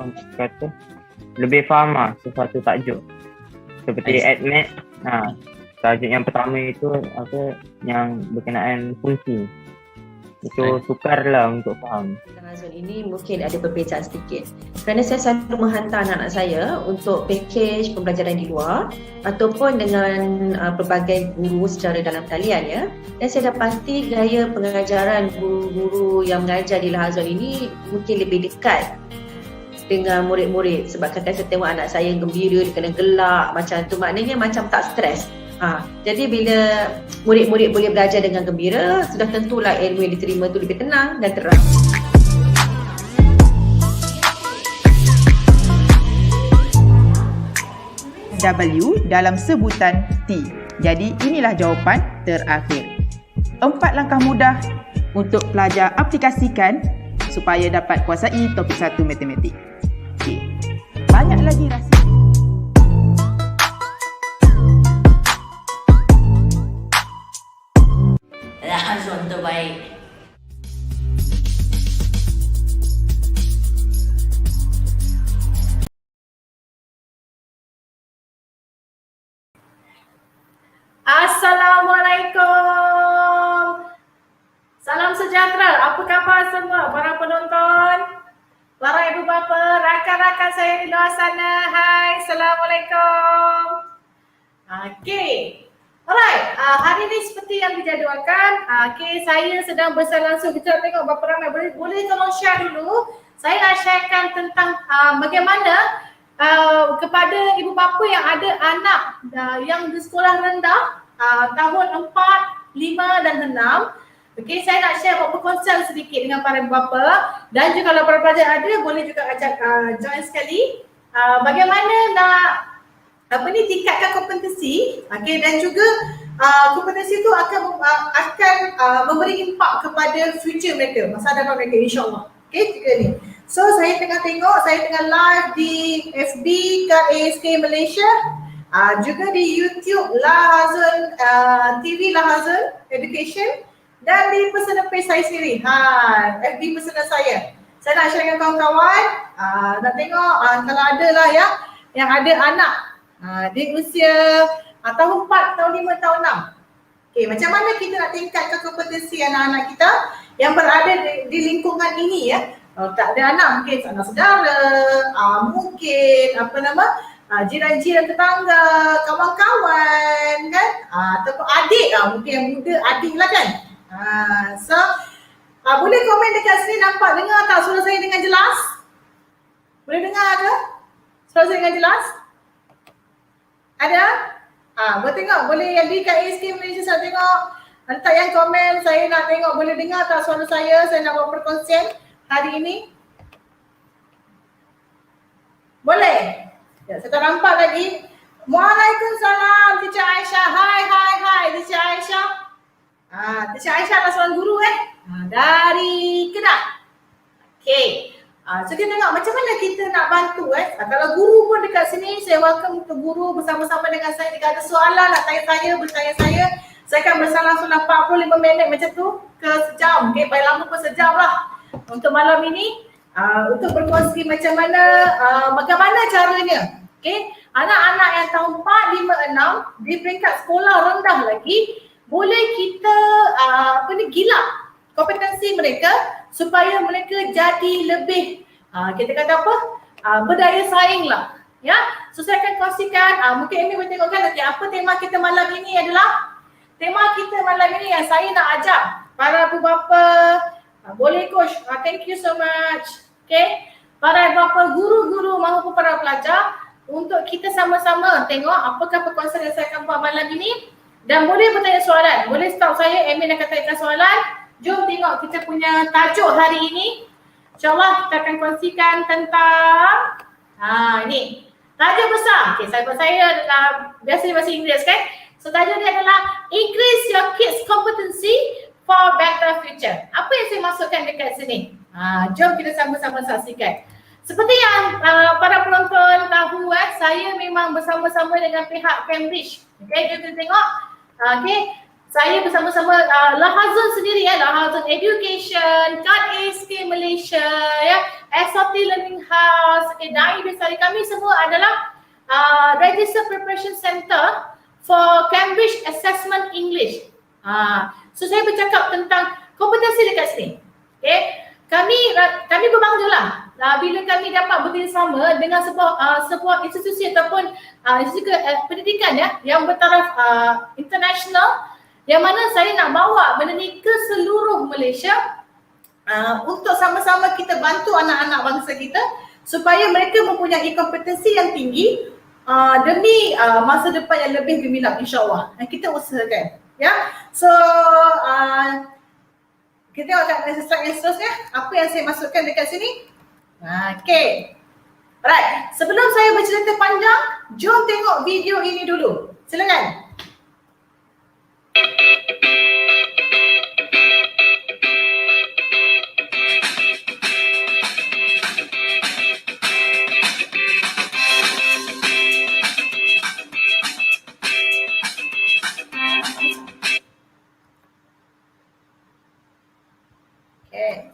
orang kata lebih faham lah sesuatu tajuk. Seperti AdMed, tajuk yang pertama itu yang berkenaan fungsi. Itu sukarlah untuk faham. Azul ini mungkin ada perbezaan sedikit. Kerana saya selalu menghantar anak-anak saya untuk package pembelajaran di luar ataupun dengan pelbagai guru secara dalam talian ya. Dan saya dah pasti gaya pengajaran guru-guru yang mengajar di Lahazul ini mungkin lebih dekat dengan murid-murid. Sebab kadang saya tengok anak saya yang gembira, dia kena gelak macam tu, maknanya macam tak stres. Jadi bila murid-murid boleh belajar dengan gembira, sudah tentulah ilmu yang diterima tu lebih tenang dan terang. W dalam sebutan T. Jadi inilah jawapan terakhir. 4 langkah mudah untuk pelajar aplikasikan supaya dapat kuasai topik 1 matematik. Okey. Banyak lagi rahsia. Lahazul terbaik. Assalamualaikum. Salam sejahtera. Apa khabar semua para penonton? Para ibu bapa, rakan-rakan saya di luar sana. Hai, Assalamualaikum. Okey. Alright, hari ini seperti yang dijadualkan, saya sedang bersama langsung. Kita tengok berapa ramai. Boleh tolong share dulu. Saya nak sharekan tentang bagaimana kepada ibu bapa yang ada anak yang di sekolah rendah tahun 4, 5 dan 6. Okey, saya nak share beberapa konsep sedikit dengan para ibu bapa, dan juga kalau para pelajar ada boleh juga ajak join sekali. Bagaimana nak tingkatkan kompetensi, dan juga kompetensi itu akan memberi impak kepada future mereka, masa depan mereka, insyaAllah. Okey, tiga ni. So saya tengah live di FB KASK Malaysia, juga di YouTube Lahazul TV Lahazul Education, dan di personal page saya sendiri, FB personal saya. Saya nak share dengan kawan-kawan, nak tengok kalau ada lah yang ada anak di usia tahun 4, tahun 5, tahun 6. Okay, macam mana kita nak tingkatkan kompetensi anak-anak kita yang berada di lingkungan ini ya. Kalau tak ada anak, mungkin anak saudara, mungkin jiran-jiran tetangga, kawan-kawan kan, ataupun adik, mungkin yang muda adik lah kan. So boleh komen dekat sini, dengar tak suara saya dengan jelas? Boleh dengar ke suara saya dengan jelas? Ada? Boleh tengok, boleh yang di KASK Malaysia saya tengok. Hantar yang komen, saya nak tengok boleh dengar tak suara saya nak buat perkongsian hari ini. Boleh? Ya, saya tak nampak lagi. Waalaikumsalam, Teacher Aisyah. Hai, Teacher Aisyah. Teacher Aisyah adalah seorang guru dari Kedah. Okay. So kita tengok macam mana kita nak bantu kalau guru pun dekat sini, saya welcome untuk guru bersama-sama dengan saya. Jika ada soalan nak tanya saya, bertanya saya akan bersama-sama 45 minit macam tu ke sejam. Okay, paling lama pun sejam lah untuk malam ini, untuk berkongsi macam mana bagaimana caranya. Okay, anak-anak yang tahun 4, 5, 6 di peringkat sekolah rendah lagi, boleh kita gilap kompetensi mereka supaya mereka jadi lebih kita kata berdaya saing lah ya. So saya akan kongsikan, mungkin Amy boleh tengokkan nanti apa tema kita malam ini adalah. Tema kita malam ini yang saya nak ajak para ibu bapa, boleh coach, thank you so much. Okay, para ibu bapa, guru-guru maupun para pelajar, untuk kita sama-sama tengok apakah perkongsian yang saya akan buat malam ini. Dan boleh bertanya soalan, boleh stop saya, Amy akan tanyakan soalan. Jom tengok kita punya tajuk hari ini. InsyaAllah kita akan kongsikan tentang ini tajuk besar. Okay, saya biasa bahasa Inggeris kan. So tajuk dia adalah Increase Your Kids Competency for Better Future. Apa yang saya maksudkan dekat sini? Jom kita sama-sama saksikan. Seperti yang para penonton tahu, saya memang bersama-sama dengan pihak Cambridge. Okay, kita tengok. Okay, saya bersama-sama Lahazul sendiri Lahazul Education, KASK Malaysia, SOT Learning House, Rumah Sakit Dai Besari, kami semua adalah Registered Preparation Center for Cambridge Assessment English. So saya bercakap tentang kompetensi dekat sini. Okay. Kami berbanggalah bila kami dapat bekerjasama dengan sebuah institusi ataupun institusi pendidikan yang bertaraf international, yang mana saya nak bawa benda ni ke seluruh Malaysia untuk sama-sama kita bantu anak-anak bangsa kita supaya mereka mempunyai kompetensi yang tinggi demi masa depan yang lebih gemilang, insya-Allah. Kita usahakan. Ya. So kita tengok kat slide yang seterusnya, apa yang saya masukkan dekat sini. Okay. Alright, sebelum saya bercerita panjang, jom tengok video ini dulu. Silakan. Okay.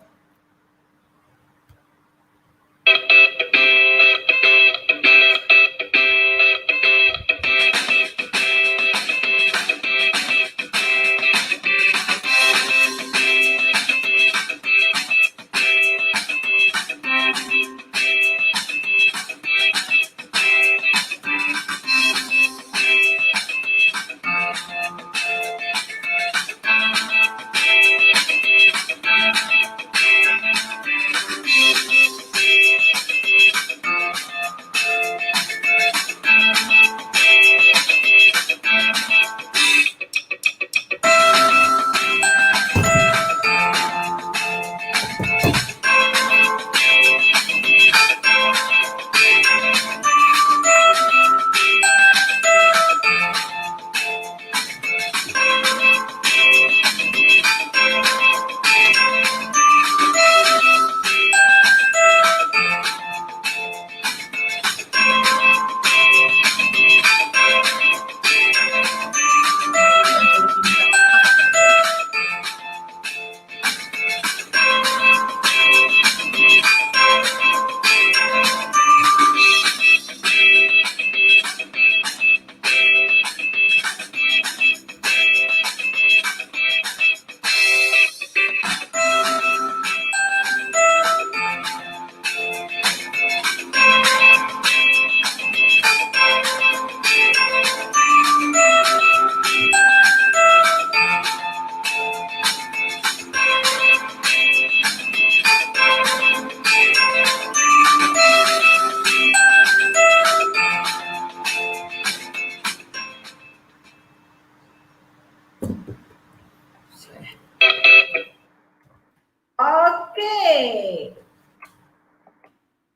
Okey.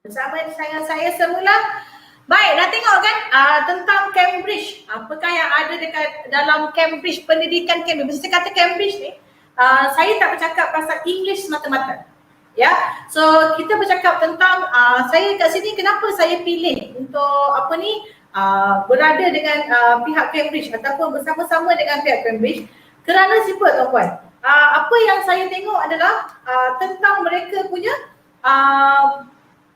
Bersama dengan saya semula. Baik, dah tengok kan tentang Cambridge. Apakah yang ada dekat dalam Cambridge, pendidikan Cambridge. Bila saya kata Cambridge ni, saya tak bercakap pasal English semata-mata. Ya, so kita bercakap tentang saya kat sini kenapa saya pilih untuk berada dengan pihak Cambridge ataupun bersama-sama dengan pihak Cambridge. Kerana simple tuan-puan, apa yang saya tengok adalah tentang mereka punya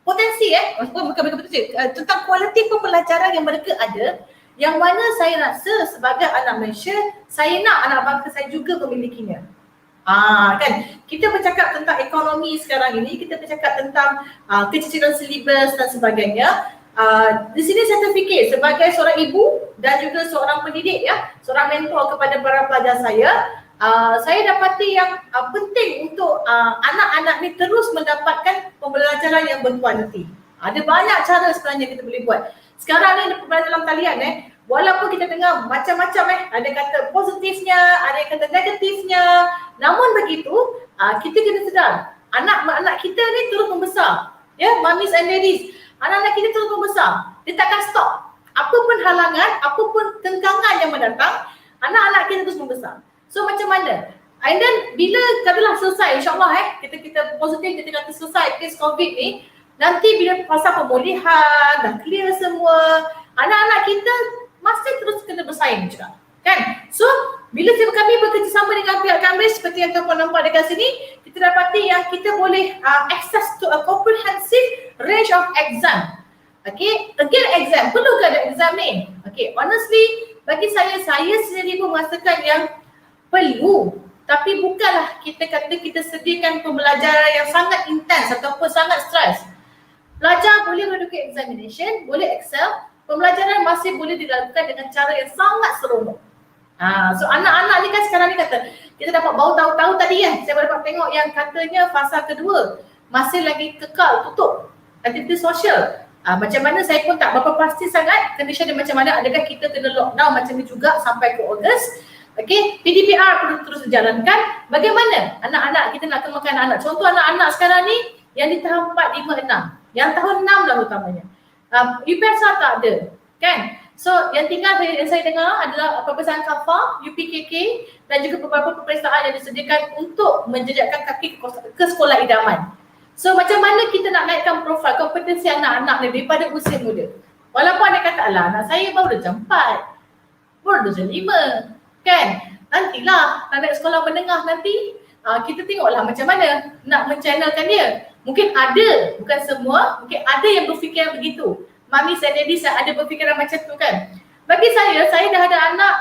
potensi bukan potensi, tentang kualiti pembelajaran yang mereka ada, yang mana saya rasa sebagai anak Malaysia, saya nak anak bangsa saya juga memilikinya. Kan kita bercakap tentang ekonomi sekarang ini, kita bercakap tentang kecicilan silibus dan sebagainya. Di sini saya terfikir sebagai seorang ibu dan juga seorang pendidik, seorang mentor kepada para pelajar saya dapati yang penting untuk anak-anak ni terus mendapatkan pembelajaran yang berkualiti. Ada banyak cara sebenarnya kita boleh buat. Sekarang ni pembelajaran dalam talian walaupun kita dengar macam-macam ada kata positifnya, ada yang kata negatifnya, namun begitu kita kena sedar anak-anak kita ni terus membesar. Mummies and daddies, anak-anak kita terus membesar. Dia takkan stop. Apa pun halangan, apa pun tengkangan yang mendatang, anak-anak kita terus membesar. So macam mana? And then bila katalah selesai, insyaAllah kita positif, kita kata selesai kes COVID ni, nanti bila pasal pemulihan, dah clear semua, anak-anak kita masih terus kena bersaing juga. Kan? So bila kami bekerjasama dengan pihak Cambridge seperti yang tuan-tuan nampak dekat sini, kita dapati yang kita boleh access to a comprehensive range of exam. Okay, again exam, perlu ke ada exam ni? Okay, honestly bagi saya sendiri pun merasakan yang perlu. Tapi bukanlah kita kata kita sediakan pembelajaran yang sangat intens ataupun sangat stres. Pelajar boleh melakukan examination, boleh excel, pembelajaran masih boleh dilakukan dengan cara yang sangat seronok. So anak-anak ni kan sekarang ni kata, kita dapat bau tahu tadi kan, saya dapat tengok yang katanya fasa kedua masih lagi kekal tutup aktiviti sosial. Macam mana saya pun tak berapa pasti sangat condition dia macam mana, adakah kita kena lockdown macam ni juga sampai ke Ogos. Okay, PDPR perlu terus dijalankan. Bagaimana anak-anak kita nak kemakan anak? Contoh anak-anak sekarang ni yang di tahun 4, 5, 6, yang tahun 6 lah utamanya. UPSA tak ada kan? So yang tinggal yang saya dengar adalah peperiksaan KAFA, UPKK dan juga beberapa peperiksaan yang disediakan untuk menjejakkan kaki ke sekolah idaman. So macam mana kita nak naikkan profil kompetensi anak-anak ni daripada usia muda? Walaupun ada kata, alah anak saya baru darjah 4, baru darjah 5 kan? Nantilah nak naik sekolah menengah nanti, kita tengoklah macam mana nak menchannelkan dia. Mungkin ada, bukan semua, mungkin ada yang berfikiran begitu. Mami saya daddy saya ada berfikiran macam tu kan. Bagi saya dah ada anak,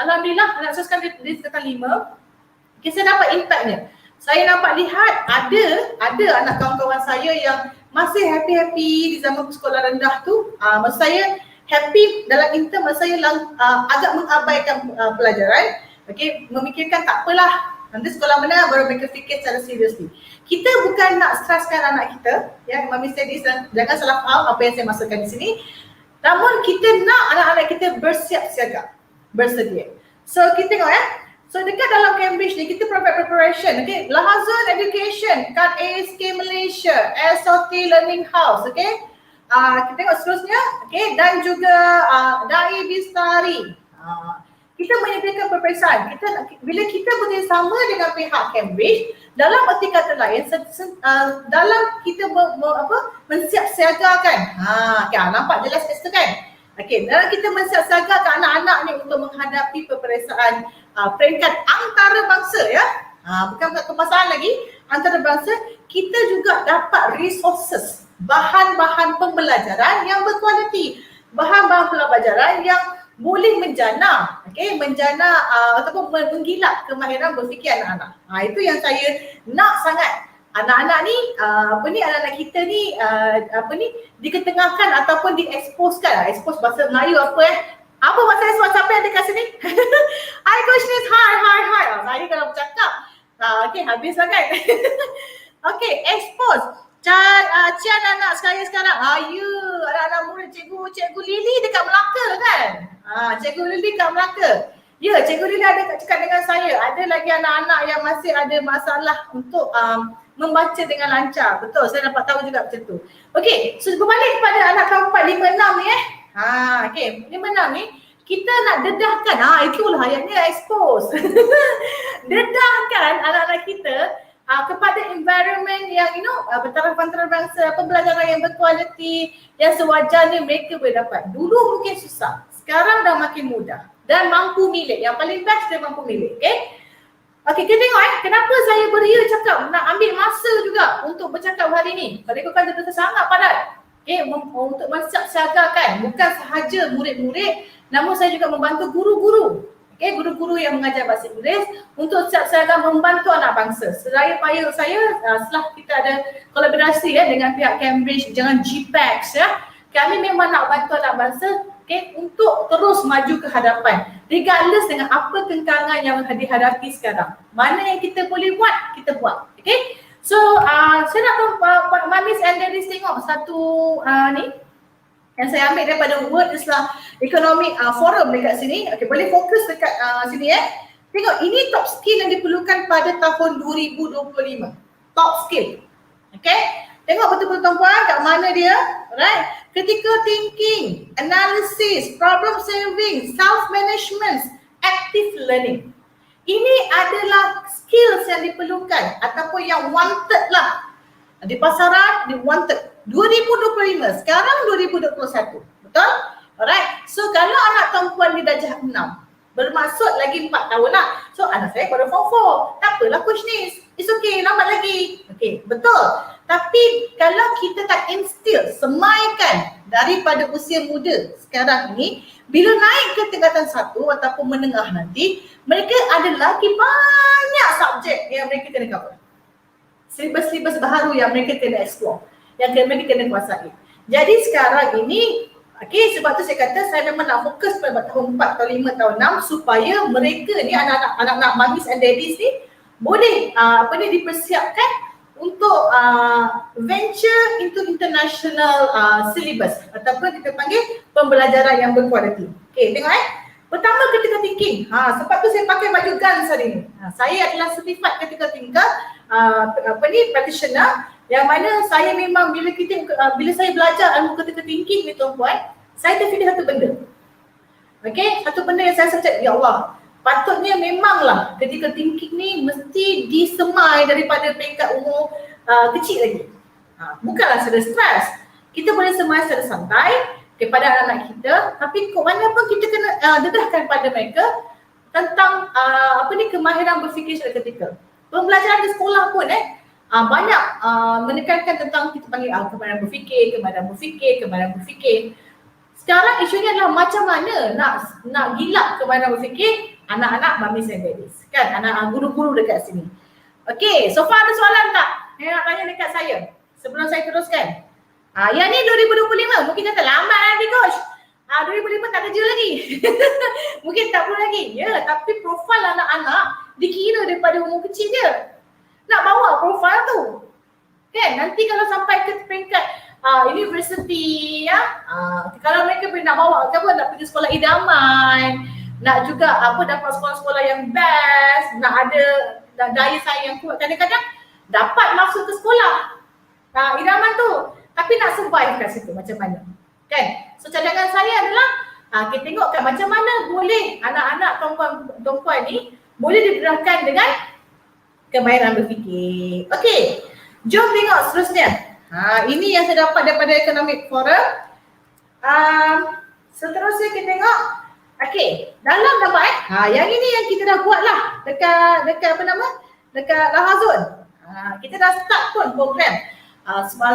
alhamdulillah anak saya sekarang dia sekitar 5. Okay, saya dapat impactnya. Saya nampak lihat ada anak kawan-kawan saya yang masih happy-happy di zaman sekolah rendah tu. Maksud saya happy dalam intern, maksud saya agak mengabaikan pelajaran. Okay, memikirkan tak apalah, nanti sekolah mana baru mereka fikir secara seriously. Kita bukan nak streskan anak kita, ya, Mami Steady, jangan salah faham apa yang saya maksudkan di sini. Namun kita nak anak-anak kita bersiap siaga, bersedia. So kita tengok ya. So dekat dalam Cambridge ni kita provide preparation, okay. Lahazan Education, Kad ASK Malaysia, SOT Learning House, okay. Kita tengok seterusnya, okay. Dan juga Dai Bistari. Kita menyediakan peperiksaan. Bila kita bekerjasama dengan pihak Cambridge, dalam erti kata lain, dalam kita mensiapsiagakan. Okay, nampak jelas kat situ kan? Okay, dalam kita mensiapsiagakan anak-anak ni untuk menghadapi peperiksaan peringkat antarabangsa ya. Bukan kebangsaan lagi, antarabangsa, kita juga dapat resources, bahan-bahan pembelajaran yang berkualiti, bahan-bahan pembelajaran yang boleh menjana, menjana ataupun menggilap kemahiran berfikir anak-anak. Itu yang saya nak sangat. Anak-anak ni, anak-anak kita ni, diketengahkan ataupun dieksposkan. Expose bahasa Melayu apa bahasa expose? Siapa yang ada kat sini? Hi Coach Nis, hi. Saya kalau bercakap, habislah kan. Okay, expose. Cian anak saya sekarang, anak-anak murid cikgu Lily dekat Melaka kan? Cikgu Lily kat Melaka. Ya, Cikgu Lily ada cakap dengan saya, ada lagi anak-anak yang masih ada masalah untuk membaca dengan lancar. Betul, saya dapat tahu juga macam tu. Okay, so berbalik kepada anak keempat 5, 6 ni okay, 5, 6 ni kita nak dedahkan, itulah ayatnya expose. Dedahkan anak-anak kita kepada environment yang bertaraf antarabangsa, pembelajaran yang berkualiti, yang sewajarnya mereka boleh dapat. Dulu mungkin susah, sekarang dah makin mudah dan mampu milik. Yang paling best dia mampu milik. Okay, kita tengok kenapa saya beria cakap nak ambil masa juga untuk bercakap hari ni. Pada kan kita sangat padat. Untuk mensiapsiagakan bukan sahaja murid-murid, namun saya juga membantu guru-guru. Guru-guru yang mengajar bahasa Inggeris untuk siap-siaga membantu anak bangsa. Seraya payah saya setelah kita ada kolaborasi dengan pihak Cambridge dengan GPAX kami memang nak bantu anak bangsa untuk terus maju ke hadapan regardless dengan apa kengkangan yang dihadapi sekarang. Mana yang kita boleh buat, kita buat. Okay? So saya nak tahu Mamis and Daddies tengok satu ni yang saya ambil daripada World Islam Economic Forum dekat sini. Okay, boleh fokus dekat sini Tengok, ini top skill yang diperlukan pada tahun 2025. Top skill. Okay. Tengok betul-betul tuan-puan kat mana dia. Right. Critical thinking, analysis, problem solving, self-management, active learning. Ini adalah skills yang diperlukan ataupun yang wanted lah. Di pasaran, di wanted. 2025, sekarang 2021. Betul? Alright. So kalau anak perempuan di darjah 6, bermaksud lagi 4 tahun lah. So anak saya pada form 4. Tak apalah Coach Nis. It's okay, lambat lagi. Okay, betul. Tapi kalau kita tak instill, semaikan daripada usia muda sekarang ni, bila naik ke tingkatan 1 ataupun menengah nanti, mereka ada lagi banyak subjek yang mereka kena cover. Silibus-silibus baru yang mereka kena explore, yang mereka kena kuasai. Jadi sekarang ini, sebab tu saya kata saya memang nak fokus pada tahun 4, tahun 5, tahun 6 supaya mereka ni, anak-anak mamis and daddies ni boleh dipersiapkan untuk venture into international syllabus ataupun kita panggil pembelajaran yang berkualiti. Okay, tengok Pertama, critical thinking. Sebab tu saya pakai baju GANS hari ni. Saya adalah certified critical thinker, practitioner, yang mana saya memang bila saya belajar ilmu critical thinking ni tuan-puan, saya terfikir satu benda. Okay, satu benda yang saya cakap, ya Allah, patutnya memanglah critical thinking ni mesti disemai daripada peringkat umur kecil lagi. Bukanlah secara stres. Kita boleh semai secara santai kepada anak-anak kita, tapi kok mana pun kita kena dedahkan pada mereka tentang kemahiran berfikir secara kritikal. Pembelajaran di sekolah pun banyak menekankan tentang kita panggil kemahiran berfikir. Sekarang isunya adalah macam mana nak gilak kemahiran berfikir anak-anak mamis and daddies, kan, anak guru-guru dekat sini. Okey, so far ada soalan tak? Yang nak tanya dekat saya sebelum saya teruskan. Yang ni 2025, mungkin dah terlambat nanti coach. 2025 tak kerja lagi. Mungkin tak perlu lagi. Ya, tapi profil anak-anak dikira daripada umur kecil je. Nak bawa profil tu. Kan, nanti kalau sampai ke peringkat university kalau mereka nak bawa nak pergi sekolah idaman, nak juga dapat sekolah-sekolah yang best, nak ada daya saing yang kuat, kadang-kadang dapat masuk ke sekolah idaman tu, tapi nak survive kat situ macam mana, kan? So cadangan saya adalah kita tengokkan macam mana boleh anak-anak perempuan ni boleh didedahkan dengan kemahiran berfikir. Okey, jom tengok seterusnya. Ini yang saya dapat daripada Economic Forum. Seterusnya kita tengok. Okey, dalam gambar yang ini yang kita dah buat lah dekat dekat Lahazun. Kita dah start pun program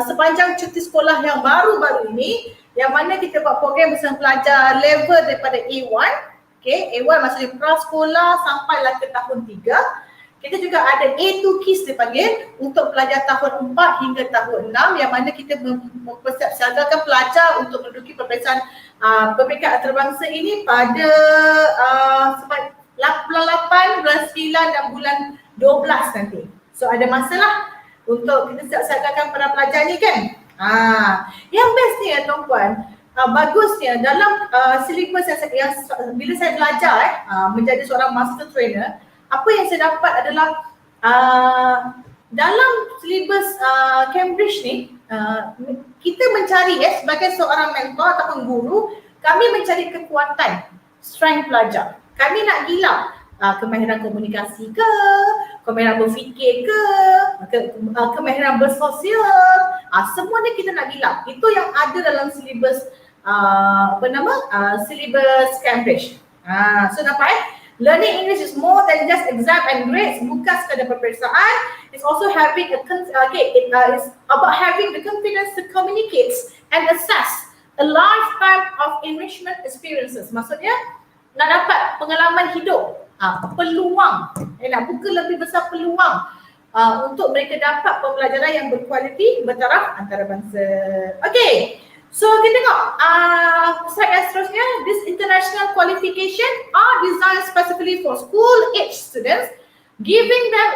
sepanjang cuti sekolah yang baru-baru ini, yang mana kita buat program bersama pelajar level daripada A1. Okay, A1 maksudnya prasekolah sampailah ke tahun 3. Kita juga ada A2 KIS dipanggil untuk pelajar tahun 4 hingga tahun 6, yang mana kita mempersiapkan pelajar untuk menduduki peperiksaan peringkat antarabangsa ini pada bulan 8, bulan 9 dan bulan 12 nanti. So ada masalah untuk kita siap-siapkan para pelajar ni, kan. Yang best ni tuan-puan, bagusnya dalam silibus yang bila saya belajar menjadi seorang master trainer, apa yang saya dapat adalah dalam silibus Cambridge ni, kita mencari sebagai seorang mentor ataupun guru, kami mencari kekuatan, strength pelajar. Kami nak gila kemahiran komunikasi ke, kemahiran berfikir ke, kemahiran bersosial, semua ni kita nak gila. Itu yang ada dalam silibus silibus Cambridge. So nampak learning English is more than just exam and grades, bukan sekadar peperiksaan. It's also having it's about having the confidence to communicate and assess a lifetime of enrichment experiences. Maksudnya nak dapat pengalaman hidup, peluang, nak buka lebih besar peluang untuk mereka dapat pembelajaran yang berkualiti bertaraf antarabangsa. Okay. So kita tengok slide yang seterusnya. This international qualification are designed specifically for school age students, giving them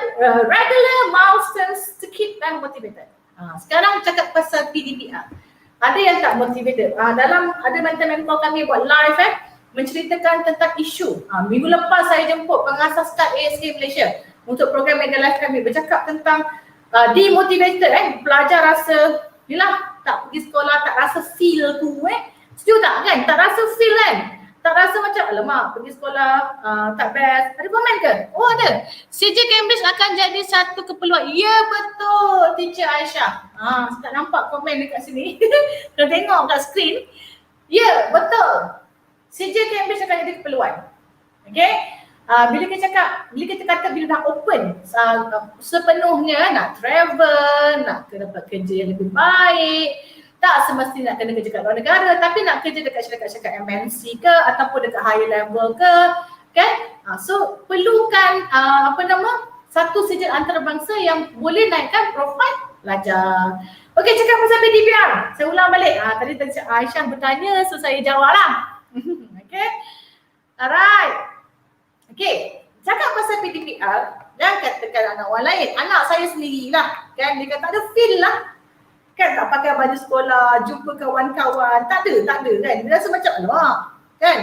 regular milestones to keep them motivated. Sekarang cakap pasal PDPR. Ada yang tak motivated. Dalam ada mentor kami buat live menceritakan tentang isu. Minggu lepas saya jemput pengasas kad ASA Malaysia untuk program Mega Live kami, bercakap tentang demotivated. Pelajar rasa yelah, tak pergi sekolah, tak rasa feel tu setuju tak, kan? Tak rasa feel, kan? Tak rasa macam alamak pergi sekolah tak best. Ada komen ke? Oh ada. CJ Cambridge akan jadi satu keperluan. Ya betul Teacher Aisyah. Tak nampak komen dekat sini. Kalau tengok kat skrin. Ya betul. CJ Cambridge akan jadi keperluan. Okay. Bila kita kata bila dah open sepenuhnya nak travel, nak dapat kerja yang lebih baik, tak semestinya nak kena kerja kat luar negara, tapi nak kerja dekat syarikat MNC ke ataupun dekat higher level ke, kan? So perlukan satu sijil antarabangsa yang boleh naikkan profil pelajar. Okey, cakap pasal PDPR. Saya ulang balik. Tadi Aisyah bertanya, so saya jawablah. Okey. Alright. Okey, cakap pasal PDPR, jangan katakan anak orang lain. Anak saya sendirilah, kan? Dia kata tak ada feel lah. Kan tak pakai baju sekolah, jumpa kawan-kawan. Tak ada kan? Dia rasa macam, alamak, kan?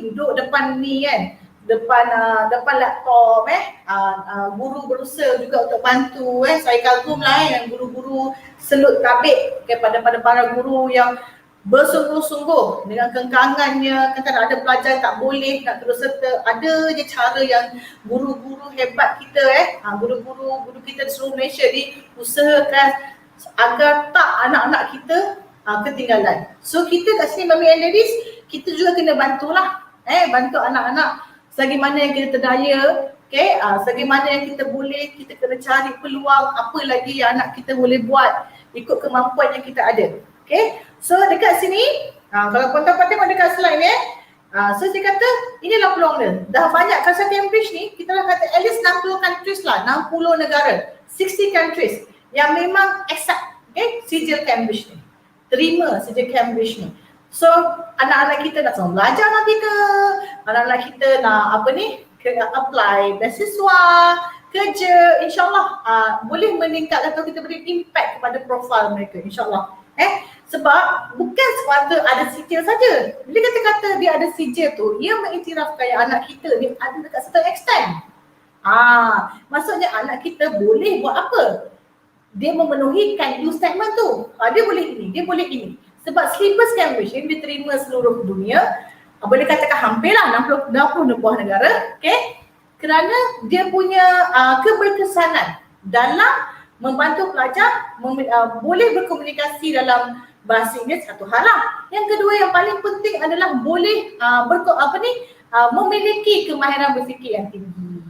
Duduk depan ni kan? Depan laptop guru berusaha juga untuk bantu saya kagumlah yang guru-guru selut tabik kepada para guru yang bersungguh-sungguh dengan kengkangannya. Kan ada pelajar tak boleh nak terus serta, ada je cara yang guru-guru hebat kita guru kita di seluruh Malaysia ni usahakan agar tak anak-anak kita ketinggalan. So kita kat sini Mami and Ladies, kita juga kena bantulah bantu anak-anak selagi mana yang kita terdaya, selagi mana yang kita boleh, kita kena cari peluang apa lagi yang anak kita boleh buat ikut kemampuan yang kita ada. Okay, so dekat sini, kalau puan-puan tengok dekat slide ni, so saya kata inilah peluang dia. Dah banyak kawasan Cambridge ni, kita dah kata at least 60 countries lah, 60 negara, 60 countries yang memang accept sijil Cambridge ni, terima sijil Cambridge ni. So anak-anak kita nak sama belajar nanti ke, anak-anak kita nak kena apply beasiswa, kerja, insyaAllah boleh meningkat atau kita beri impact kepada profil mereka, insyaAllah. Sebab bukan semata ada sijil saja. Bila kita kata dia ada sijil tu, ia mengiktirafkan yang anak kita ni ada dekat certain extent. Maksudnya anak kita boleh buat apa? Dia memenuhi can do statement tu. Dia boleh ini, dia boleh ini. Sebab syllabus Cambridge ini diterima seluruh dunia, boleh katakan hampirlah 60 buah negara, kerana dia punya keberkesanan dalam membantu pelajar boleh berkomunikasi dalam bahasa Inggeris, satu hal lah. Yang kedua yang paling penting adalah boleh memiliki kemahiran berfikir yang tinggi.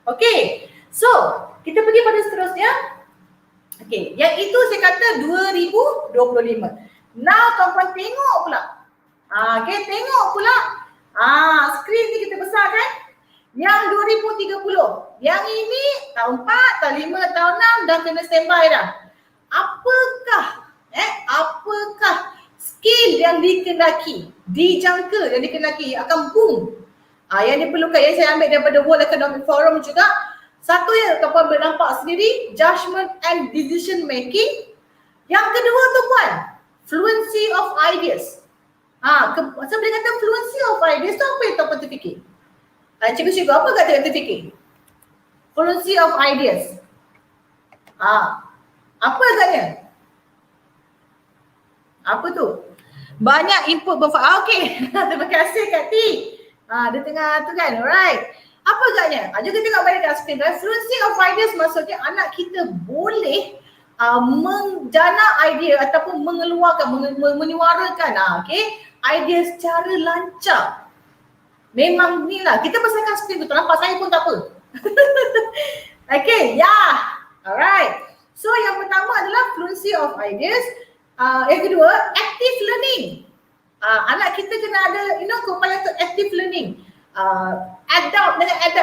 Okey, so kita pergi pada seterusnya. Okey, yang itu saya kata 2025. Now tuan-tuan tengok pula. Tengok pula. Skrin ni kita besarkan. Yang 2030. Yang ini tahun 4, tahun 5, tahun 6 dah kena standby dah. Apakah skill yang dijangka yang dikenaki akan boom? Yang diperlukan, yang saya ambil daripada World Economic Forum juga. Satu yang tuan-tuan boleh nampak sendiri, judgment and decision making. Yang kedua tu puan, fluency of ideas. Saya boleh kata fluency of ideas tu apa yang tuan-puan terfikir? Cikgu-cikgu apa kat dia terfikir? Fluency of ideas. Apa agaknya? Apa tu? Banyak input okey. Terima kasih Kak T. Dia tengah tu kan, alright. Apa agaknya? Jom kita tengok balik kat skrin. Fluency of ideas maksudnya anak kita boleh menjana idea ataupun mengeluarkan, menyuarakan idea secara lancar. Memang ni lah, kita besarkan skrin tu, nampak saya pun tak apa. Okay, alright. So yang pertama adalah fluency of ideas. Yang kedua, active learning. Anak kita kena ada, kepala untuk active learning. Adapt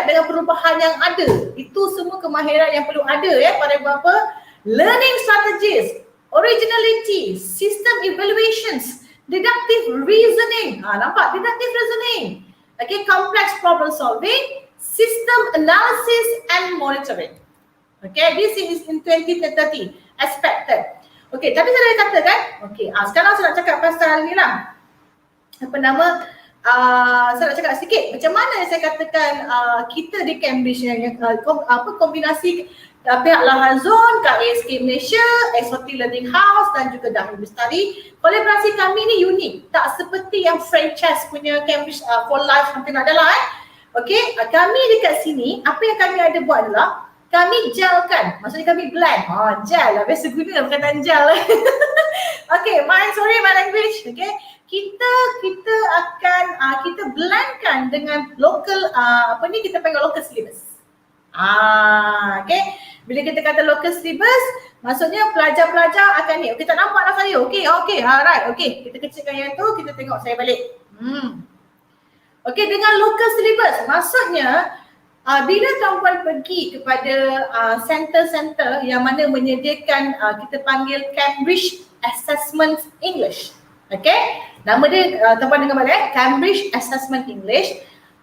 dengan perubahan yang ada. Itu semua kemahiran yang perlu ada para ibu-bapa. Learning strategies, originality, system evaluations, deductive reasoning. Nampak? Deductive reasoning. Okay, complex problem solving, system analysis and monitoring. Okay, this is in 2030 expected. Okay, tadi saya dah katakan. Okay, sekarang saya nak cakap pasal ni lah. Saya nak cakap sikit macam mana saya katakan kita di Cambridge kombinasi pihak Lahazon, KASK Malaysia, XOT Learning House dan juga Dahulu Bestari. Kolaborasi kami ni unik. Tak seperti yang franchise punya Cambridge for Life hampir nak adalah. Okay, kami dekat sini, apa yang kami ada buat adalah kami gelkan. Maksudnya kami blend. Gel lah. Biasa guna perkataan gel. Okay, sorry my language. Okay. Kita akan kita blendkan dengan local kita panggil local syllabus. Okay. Bila kita kata local syllabus, maksudnya pelajar-pelajar akan ni. Okay, tak nampak lah saya. Okay, alright. Okay, kita kecilkan yang tu, kita tengok saya balik. Okay, dengan local syllabus, maksudnya bila tuan-puan pergi kepada center-center yang mana menyediakan kita panggil Cambridge Assessment English. Okay, nama dia tuan-puan dengar balik, Cambridge Assessment English.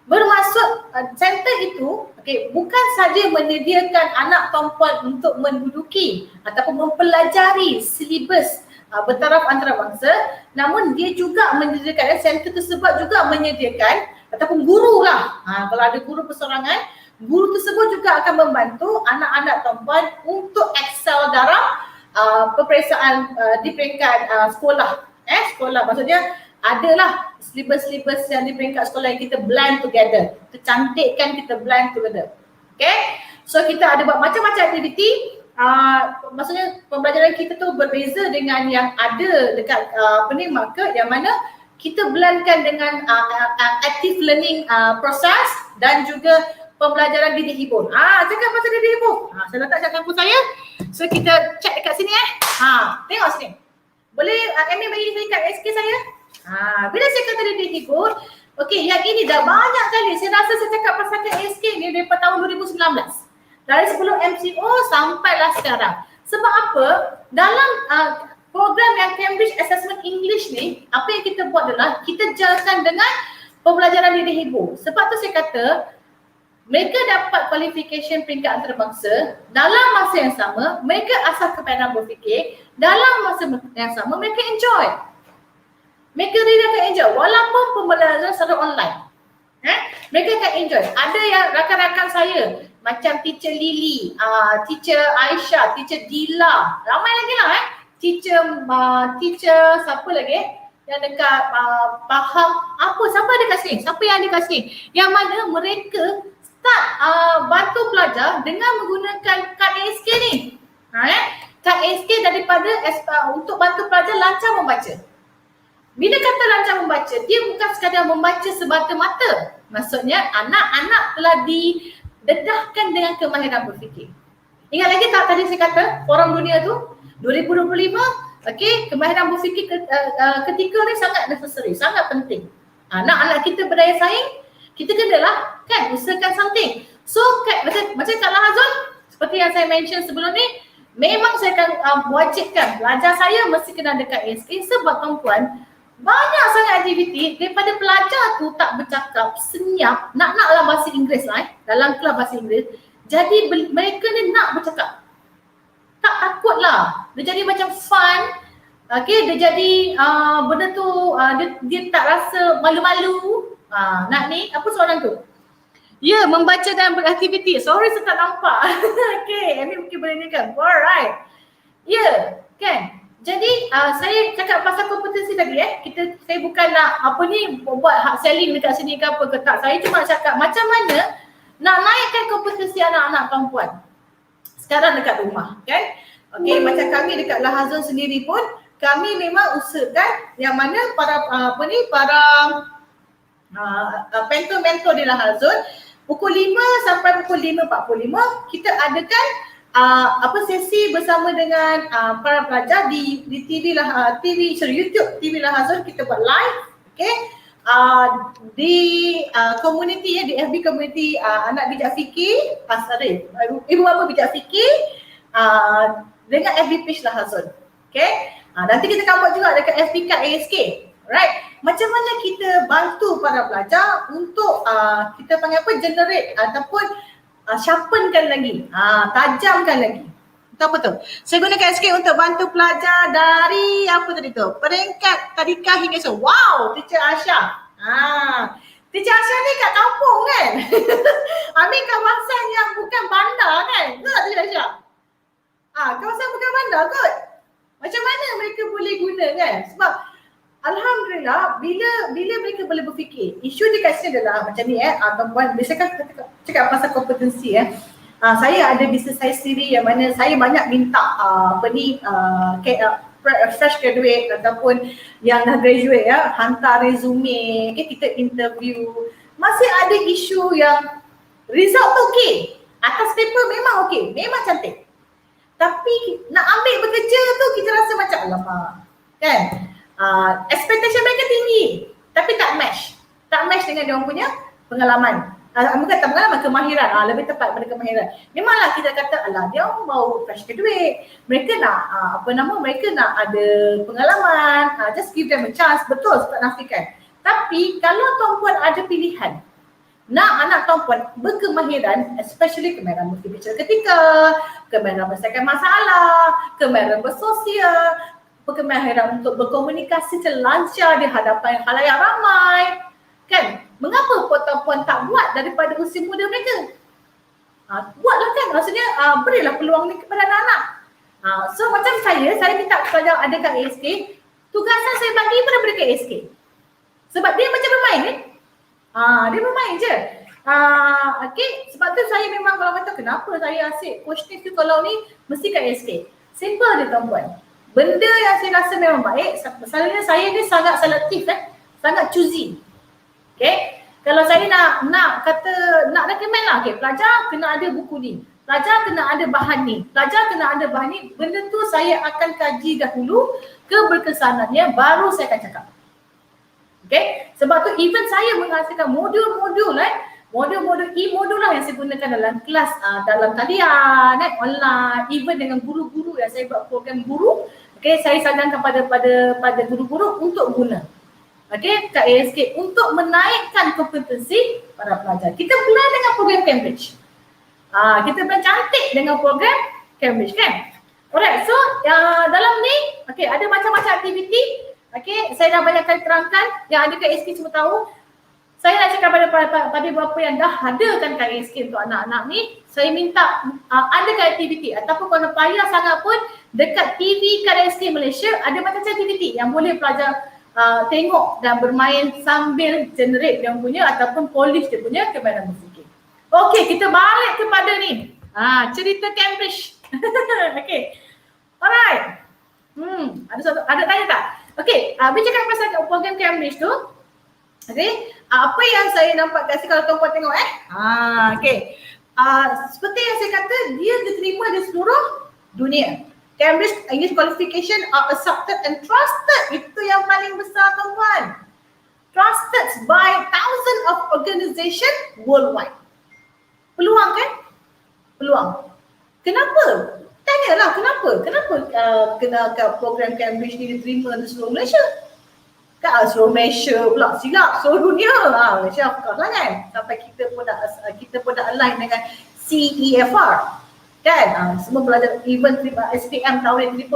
Bermaksud center itu bukan saja menyediakan anak tuan-puan untuk menduduki ataupun mempelajari silibus bertaraf antarabangsa, namun dia juga menyediakan, center tersebut juga menyediakan ataupun guru lah. Kalau ada guru persorangan, guru tersebut juga akan membantu anak-anak tuan-puan untuk excel dalam peperiksaan di peringkat sekolah. Sekolah maksudnya adalah silibus-silibus yang di peringkat sekolah yang kita blend together. Kita cantikkan, kita blend together. Okay? So kita ada buat macam-macam aktiviti. Maksudnya pembelajaran kita tu berbeza dengan yang ada dekat market yang mana kita blendkan dengan active learning process dan juga pembelajaran didik hibur. Cakap pasal didik hibur. Saya letak kat kampus saya. So kita check dekat sini tengok sini. Boleh Amy bagi saya kat SK saya? Bila saya kata didik hibur, okey, yang ini dah banyak kali saya rasa saya cakap pasal SK ni daripada tahun 2019. Dari sebelum MCO sampailah sekarang. Sebab apa? Dalam program yang Cambridge Assessment English ni, apa yang kita buat adalah kita jalankan dengan pembelajaran didik hibur. Sebab tu saya kata mereka dapat qualification peringkat antarabangsa dalam masa yang sama, mereka asal kepadan berfikir, dalam masa yang sama mereka enjoy. Mereka really akan enjoy walaupun pembelajaran secara online. Mereka akan enjoy. Ada yang rakan-rakan saya macam teacher Lily, teacher Aisyah, teacher Dila, ramai lagi lah teacher siapa lagi yang dekat faham apa, siapa ada kat sini? Siapa yang ada kat sini? Yang mana mereka start bantu pelajar dengan menggunakan kad ASK ni. Kad ASK daripada untuk bantu pelajar lancar membaca. Bila kata lancar membaca, dia bukan sekadar membaca semata-mata. Maksudnya anak-anak telah didedahkan dengan kemahiran berfikir. Ingat lagi tak tadi saya kata Forum Dunia tu 2025, kemahiran berfikir ketika ni sangat necessary, sangat penting. Anak-anak kita berdaya saing, kita kenalah usahakan something. So macam Kak Lahazul, seperti yang saya mention sebelum ni, memang saya akan wajibkan pelajar saya mesti kena dekat ASK sebab tuan-puan banyak sangat aktiviti daripada pelajar tu tak bercakap, senyap, nak-naklah bahasa Inggeris lah dalam kelas bahasa Inggeris. Jadi mereka ni nak bercakap. Tak takut lah. Dia jadi macam fun. Dia jadi benda tu dia tak rasa malu-malu. Nak ni, apa soalan tu? Ya, membaca dan beraktiviti. Sorry saya tak nampak. Ini mungkin boleh ni kan. Alright. Ya, kan? Jadi saya cakap pasal kompetensi tadi saya bukan nak buat hard selling dekat sini ke apa ke tak. Saya cuma cakap macam mana nak naikkan kompetensi anak-anak perempuan sekarang dekat rumah, kan? Macam kami dekat Lahazun sendiri pun kami memang usahakan yang mana para mentor-mentor di Lahazun pukul 5 sampai pukul 5.45 kita adakan sesi bersama dengan para pelajar di YouTube TV Lahazun. Kita buat live, di community di FB community anak bijak fikir, ibu bapa bijak fikir dengan FB page Lahazun. Nanti kita akan buat juga dekat FB card ASK. Right? Macam mana kita bantu para pelajar untuk kita panggil generate ataupun sharpenkan lagi, tajamkan lagi. Itu apa tu? Saya gunakan SK untuk bantu pelajar dari apa tadi tu? Peringkat tadika hingga so. Wow, Teacher Asha. Teacher Asha ni kat kampung kan? Ambil kawasan yang bukan bandar kan? Tak Teacher Asha? Kawasan bukan bandar kot. Macam mana mereka boleh guna kan? Sebab alhamdulillah bila mereka boleh berfikir, isu dia kat sini adalah macam ni perempuan, biasa kan cakap pasal kompetensi Saya ada bisnes saya sendiri yang mana saya banyak minta fresh graduate ataupun yang dah graduate ya, hantar resume, kita interview. Masih ada isu yang result tu okey, atas paper memang okey, memang cantik. Tapi nak ambil bekerja tu kita rasa macam alamak, kan? Expectation mereka tinggi tapi tak match dengan dia orang punya pengalaman. Bukan tak pengalaman, kemahiran. Lebih tepat pada kemahiran. Memanglah kita kata alah dia orang baru fresh graduate. Mereka nak mereka nak ada pengalaman. Just give them a chance. Betul, tak nafikan. Tapi kalau tuan-puan ada pilihan nak anak tuan-puan berkemahiran, especially kemahiran berfikir ketika, kemahiran menyelesaikan masalah, kemahiran bersosial, kemahiran untuk berkomunikasi lancar di hadapan khalayak ramai, kan? Mengapa puan-puan tak buat daripada usia muda mereka? Buatlah kan, maksudnya berilah peluang ni kepada anak-anak. So macam saya minta pelajar ada kat ASK, tugasan saya bagi daripada kat ASK. Sebab dia macam bermain kan? Dia bermain je. Okay, sebab tu saya memang kalau kata kenapa saya asyik coach ni tu kalau ni mesti kat ASK. Simple dia tuan-puan. Benda yang saya rasa memang baik, selalunya saya ni sangat selektif sangat choosy. Okay, kalau saya nak recommend lah, okay, pelajar kena ada buku ni, pelajar kena ada bahan ni, pelajar kena ada bahan ni, benda tu saya akan kaji dahulu keberkesanannya baru saya akan cakap. Okay, sebab tu even saya menghasilkan modul-modul e-modul lah yang saya gunakan dalam kelas, dalam talian, online, even dengan guru-guru yang saya buat program guru. Okay, saya sarankan pada guru-guru untuk guna. Okay, kat ASK untuk menaikkan kompetensi para pelajar. Kita blend dengan program Cambridge. Kita blend cantik dengan program Cambridge kan. Alright, so dalam ni okay, ada macam-macam aktiviti. Okay, saya dah banyak kali terangkan, yang ada kat ASK semua tahu. Saya nak cakap pada beberapa yang dah adakan kat ASK untuk anak-anak ni, saya minta adakan aktiviti ataupun kalau payah sangat pun dekat TV kat ASK Malaysia ada macam-macam aktiviti yang boleh pelajar tengok dan bermain sambil generate dia punya ataupun polish dia punya kemahiran berfikir. Okey, kita balik kepada ni. Cerita Cambridge. Okey. Alright. Ada tanya tak? Okey, bercakap pasal program Cambridge tu. Okey, apa yang saya nampak kat sini kalau tuan-puan tengok okey. Seperti yang saya kata, dia diterima di seluruh dunia. Cambridge English qualification are accepted and trusted. Itu yang paling besar tuan-tuan. Trusted by thousands of organization worldwide. Peluang kan? Peluang. Kenapa? Tanyalah kenapa? Kenapa program Cambridge ni diterima di seluruh Malaysia? Seluruh Malaysia pula, silap seluruh dunia. Malaysia of course lah kan. Sampai kita pun dah align dengan CEFR. Kan, semua pelajar even SPM tahun 319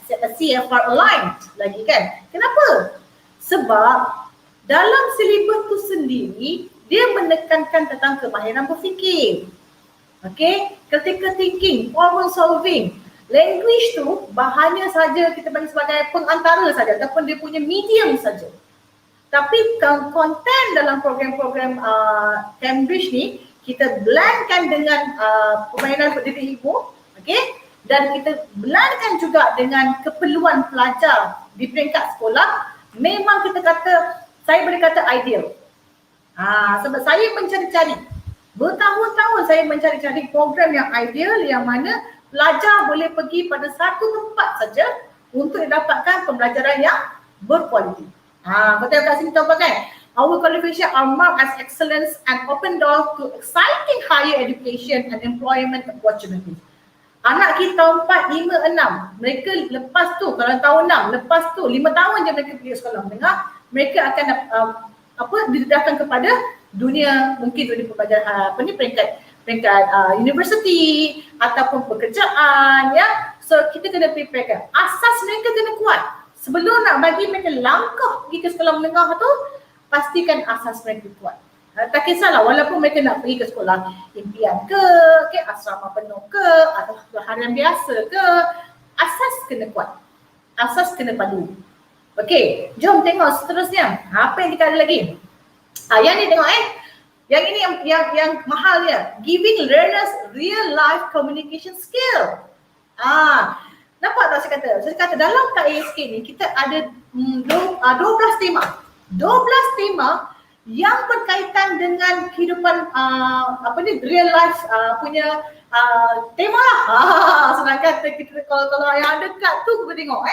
CFR aligned lagi kan. Kenapa? Sebab dalam silibus tu sendiri dia menekankan tentang kemahiran berfikir. Okay, critical thinking, problem solving. Language tu bahannya saja kita bagi sebagai pengantara saja ataupun dia punya medium saja. Tapi konten dalam program-program Cambridge ni kita blendkan dengan permainan pendidik ibu, okay? Dan kita blendkan juga dengan keperluan pelajar di peringkat sekolah. Memang kita kata, saya boleh kata ideal. Sebab saya mencari-cari, bertahun-tahun saya mencari-cari program yang ideal yang mana pelajar boleh pergi pada satu tempat saja untuk dapatkan pembelajaran yang berkualiti. Kau tengok kat sini tuan-tuan kan? Our qualifications are marked as excellence and open doors to exciting higher education and employment opportunities. Anak kita 4, 5, 6, mereka lepas tu, kalau tahun 6, lepas tu 5 tahun je mereka pergi sekolah menengah, mereka akan didedahkan kepada dunia, mungkin dunia pembelajaran peringkat universiti ataupun pekerjaan ya. So kita kena prepare. Asas mereka kena kuat. Sebelum nak bagi mereka langkah pergi ke sekolah menengah tu, pastikan asas mereka kuat. Tak kisahlah walaupun mereka nak pergi ke sekolah impian ke, asrama penuh ke, atau harian biasa ke, asas kena kuat. Asas kena padu. Okey, jom tengok seterusnya. Apa yang kita ada lagi? Yang ni tengok Yang ini yang mahal ya. Giving learners real life communication skill. Nampak tak saya kata? Saya kata dalam KASK ni kita ada 12 tema. 12 tema yang berkaitan dengan kehidupan real life punya tema lah. Senang kata kita kalau yang dekat tu kita tengok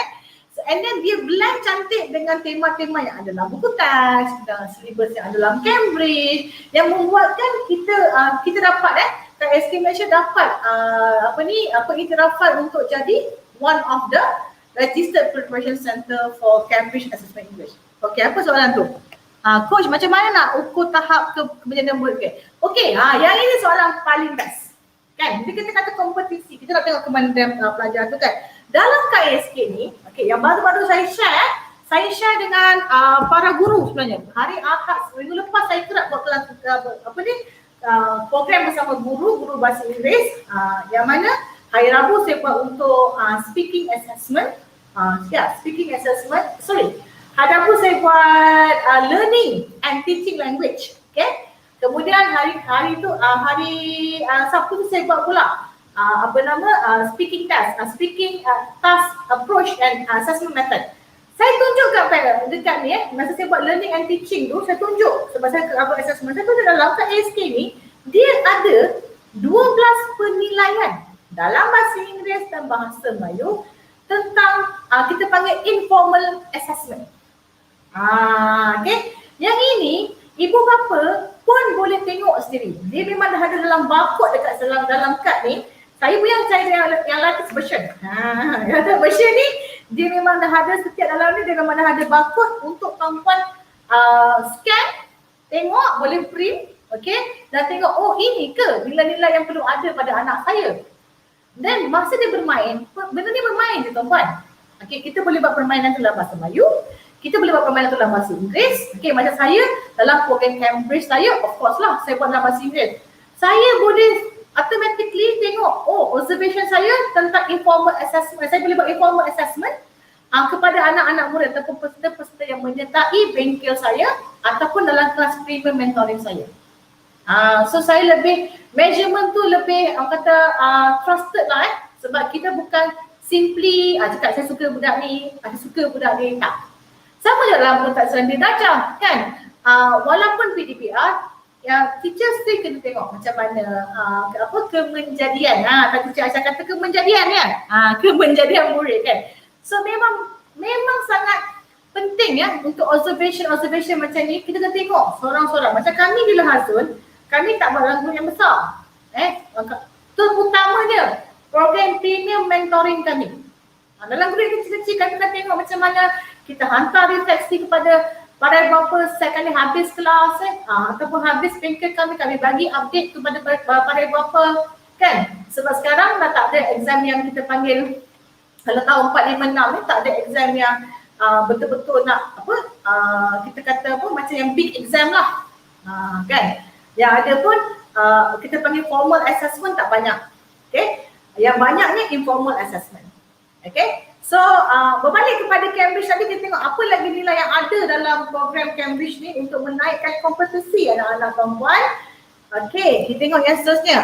and then dia blend cantik dengan tema-tema yang ada dalam buku teks, dalam syllabus yang ada dalam Cambridge, yang membuatkan kita dapat KASK Malaysia dapat iktirafan untuk jadi one of the registered preparation center for Cambridge Assessment English. Okey, apa soalan tu? Coach, macam mana nak ukur tahap kemenjadian murid ke? Okey, yang ini soalan paling best. Kan? Jadi kita kata kompetisi, kita nak tengok kemenjadian pelajar tu kan. Dalam KASK ni, okey, yang baru-baru saya share dengan para guru sebenarnya. Hari Ahad minggu lepas saya kerap buat kelas program bersama guru bahasa Inggeris, yang mana hari Rabu saya buat untuk speaking assessment. Hari Rabu saya buat learning and teaching language. Okay. Kemudian hari Sabtu tu saya buat pula speaking task, task approach and assessment method. Saya tunjuk dekat ni masa saya buat learning and teaching tu, saya tunjuk sebab saya buat assessment. Saya tunjuk dalam KASK ni dia ada 12 penilaian dalam bahasa Inggeris dan bahasa Melayu tentang kita panggil informal assessment. Okay. Yang ini ibu bapa pun boleh tengok sendiri. Dia memang dah ada dalam barcode dekat dalam kad ni. Saya pun yang latest version. Latest version ni dia memang dah ada setiap dalam ni, dia memang dah ada barcode untuk tuan-tuan scan, tengok, boleh print, okey, dan tengok ini ke nilai-nilai yang perlu ada pada anak saya. Dan masa dia bermain, benda ni bermain je tuan-tuan. Okey, kita boleh buat permainan dalam bahasa Melayu, kita boleh buat permainan dalam bahasa Inggeris. Okey, macam saya dalam program Cambridge saya, of course lah saya buat dalam bahasa Inggeris. Saya boleh automatically tengok, observation saya tentang informal assessment. Saya boleh buat informal assessment kepada anak-anak murid ataupun peserta-peserta yang menyertai bengkel saya ataupun dalam kelas premium mentoring saya. So saya lebih, measurement tu lebih trusted lah sebab kita bukan simply cakap saya suka budak ni, saya suka budak ni, tak. Sama je dalam konteks serendah darjah kan. Walaupun PDPR, teacher still kena tengok macam mana kemenjadian. Tadi teacher Aisyah kata kemenjadian kan. Kemenjadian murid kan. So memang sangat penting untuk observation macam ni. Kita kena tengok seorang-seorang. Macam kami di Lahazun, kami tak buat dalam group yang besar. Terutamanya program premium mentoring kami. Dalam group kecil-kecil kami kena tengok macam mana kita hantar refleksi kepada pada beberapa set kali habis kelas ataupun habis bengkel kami bagi update kepada pada beberapa kan. Sebab sekarang dah tak ada exam yang kita panggil, kalau tahun 4, 5, 6 ni tak ada exam yang betul-betul nak kita kata macam yang big exam lah kan. Yang ada pun kita panggil formal assessment tak banyak. Okay. Yang banyaknya informal assessment. Okay. So berbalik kepada Cambridge tadi, kita tengok apa lagi nilai yang ada dalam program Cambridge ni untuk menaikkan kompetisi anak-anak perempuan. Okay, kita tengok yang seterusnya.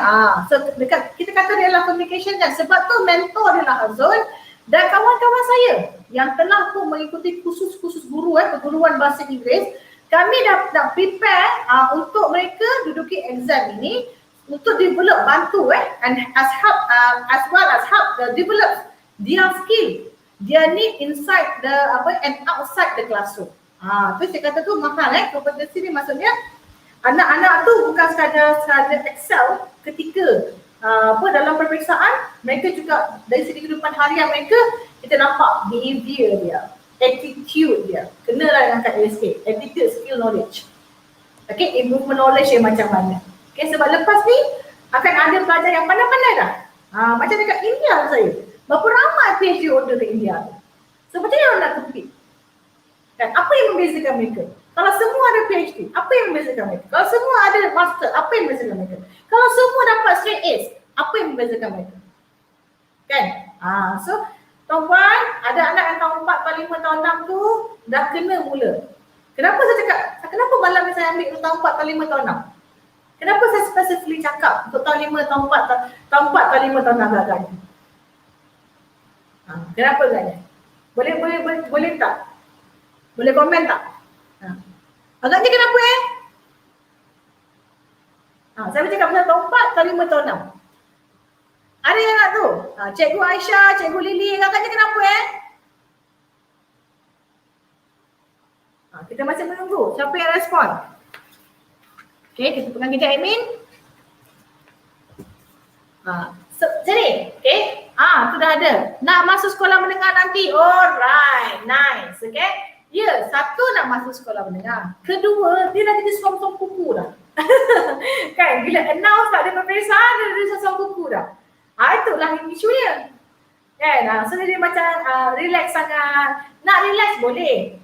So dekat, kita kata real life communication kan, sebab tu mentor dia lah Azul dan kawan-kawan saya yang telah pun mengikuti kursus-kursus guru perguruan bahasa Inggeris. Kami dah prepare untuk mereka duduki exam ini untuk develop, bantu and as well as help develop their skill, their need inside the and outside the classroom. Tu saya kata tu mahal kompetensi ni, maksudnya anak-anak tu bukan sekadar excel ketika dalam peperiksaan, mereka juga dari segi kehidupan harian mereka kita nampak behavior dia, attitude dia, kena lah dengan KASK, attitude, skill, knowledge. Okay, improvement knowledge dia macam mana. Okay, sebab lepas ni akan ada pelajar yang pandai-pandai dah. Macam dekat India saya, berapa ramai PhD holder di India tu. So macam mana orang nak compete? Kan, apa yang membezakan mereka? Kalau semua ada PhD, apa yang membezakan mereka? Kalau semua ada master, apa yang membezakan mereka? Kalau semua dapat straight A's, apa yang membezakan mereka? Kan? So tuan-tuan, ada anak yang tahun 4, tahun 5, tahun 6 tu dah kena mula. Kenapa saya cakap, kenapa malam ni saya ambil tahun 4, tahun 5, tahun 6? Kenapa saya specifically cakap untuk tahun 5, tahun 4, tahun 4, tahun 5, tahun 6 agaknya? Kenapa agaknya? Boleh tak? Boleh komen tak? Agaknya kenapa saya bercakap pasal tahun 4, tahun 5, tahun 6. Ada yang nak tu? Cikgu Aisyah, Cikgu Lily, agaknya kenapa kita masih menunggu. Siapa yang respon? Okay, kita pegang kejap admin. Jadi, okay. Tu dah ada. Nak masuk sekolah menengah nanti. Alright, nice. Okay. Ya, satu nak masuk sekolah menengah. Kedua, dia dah jadi som-som kuku dah. Kan, bila announce tak ada peperiksaan, dia dah som-som kuku dah. Itulah isu dia. Kan, so dia macam relax sangat. Nak relax boleh.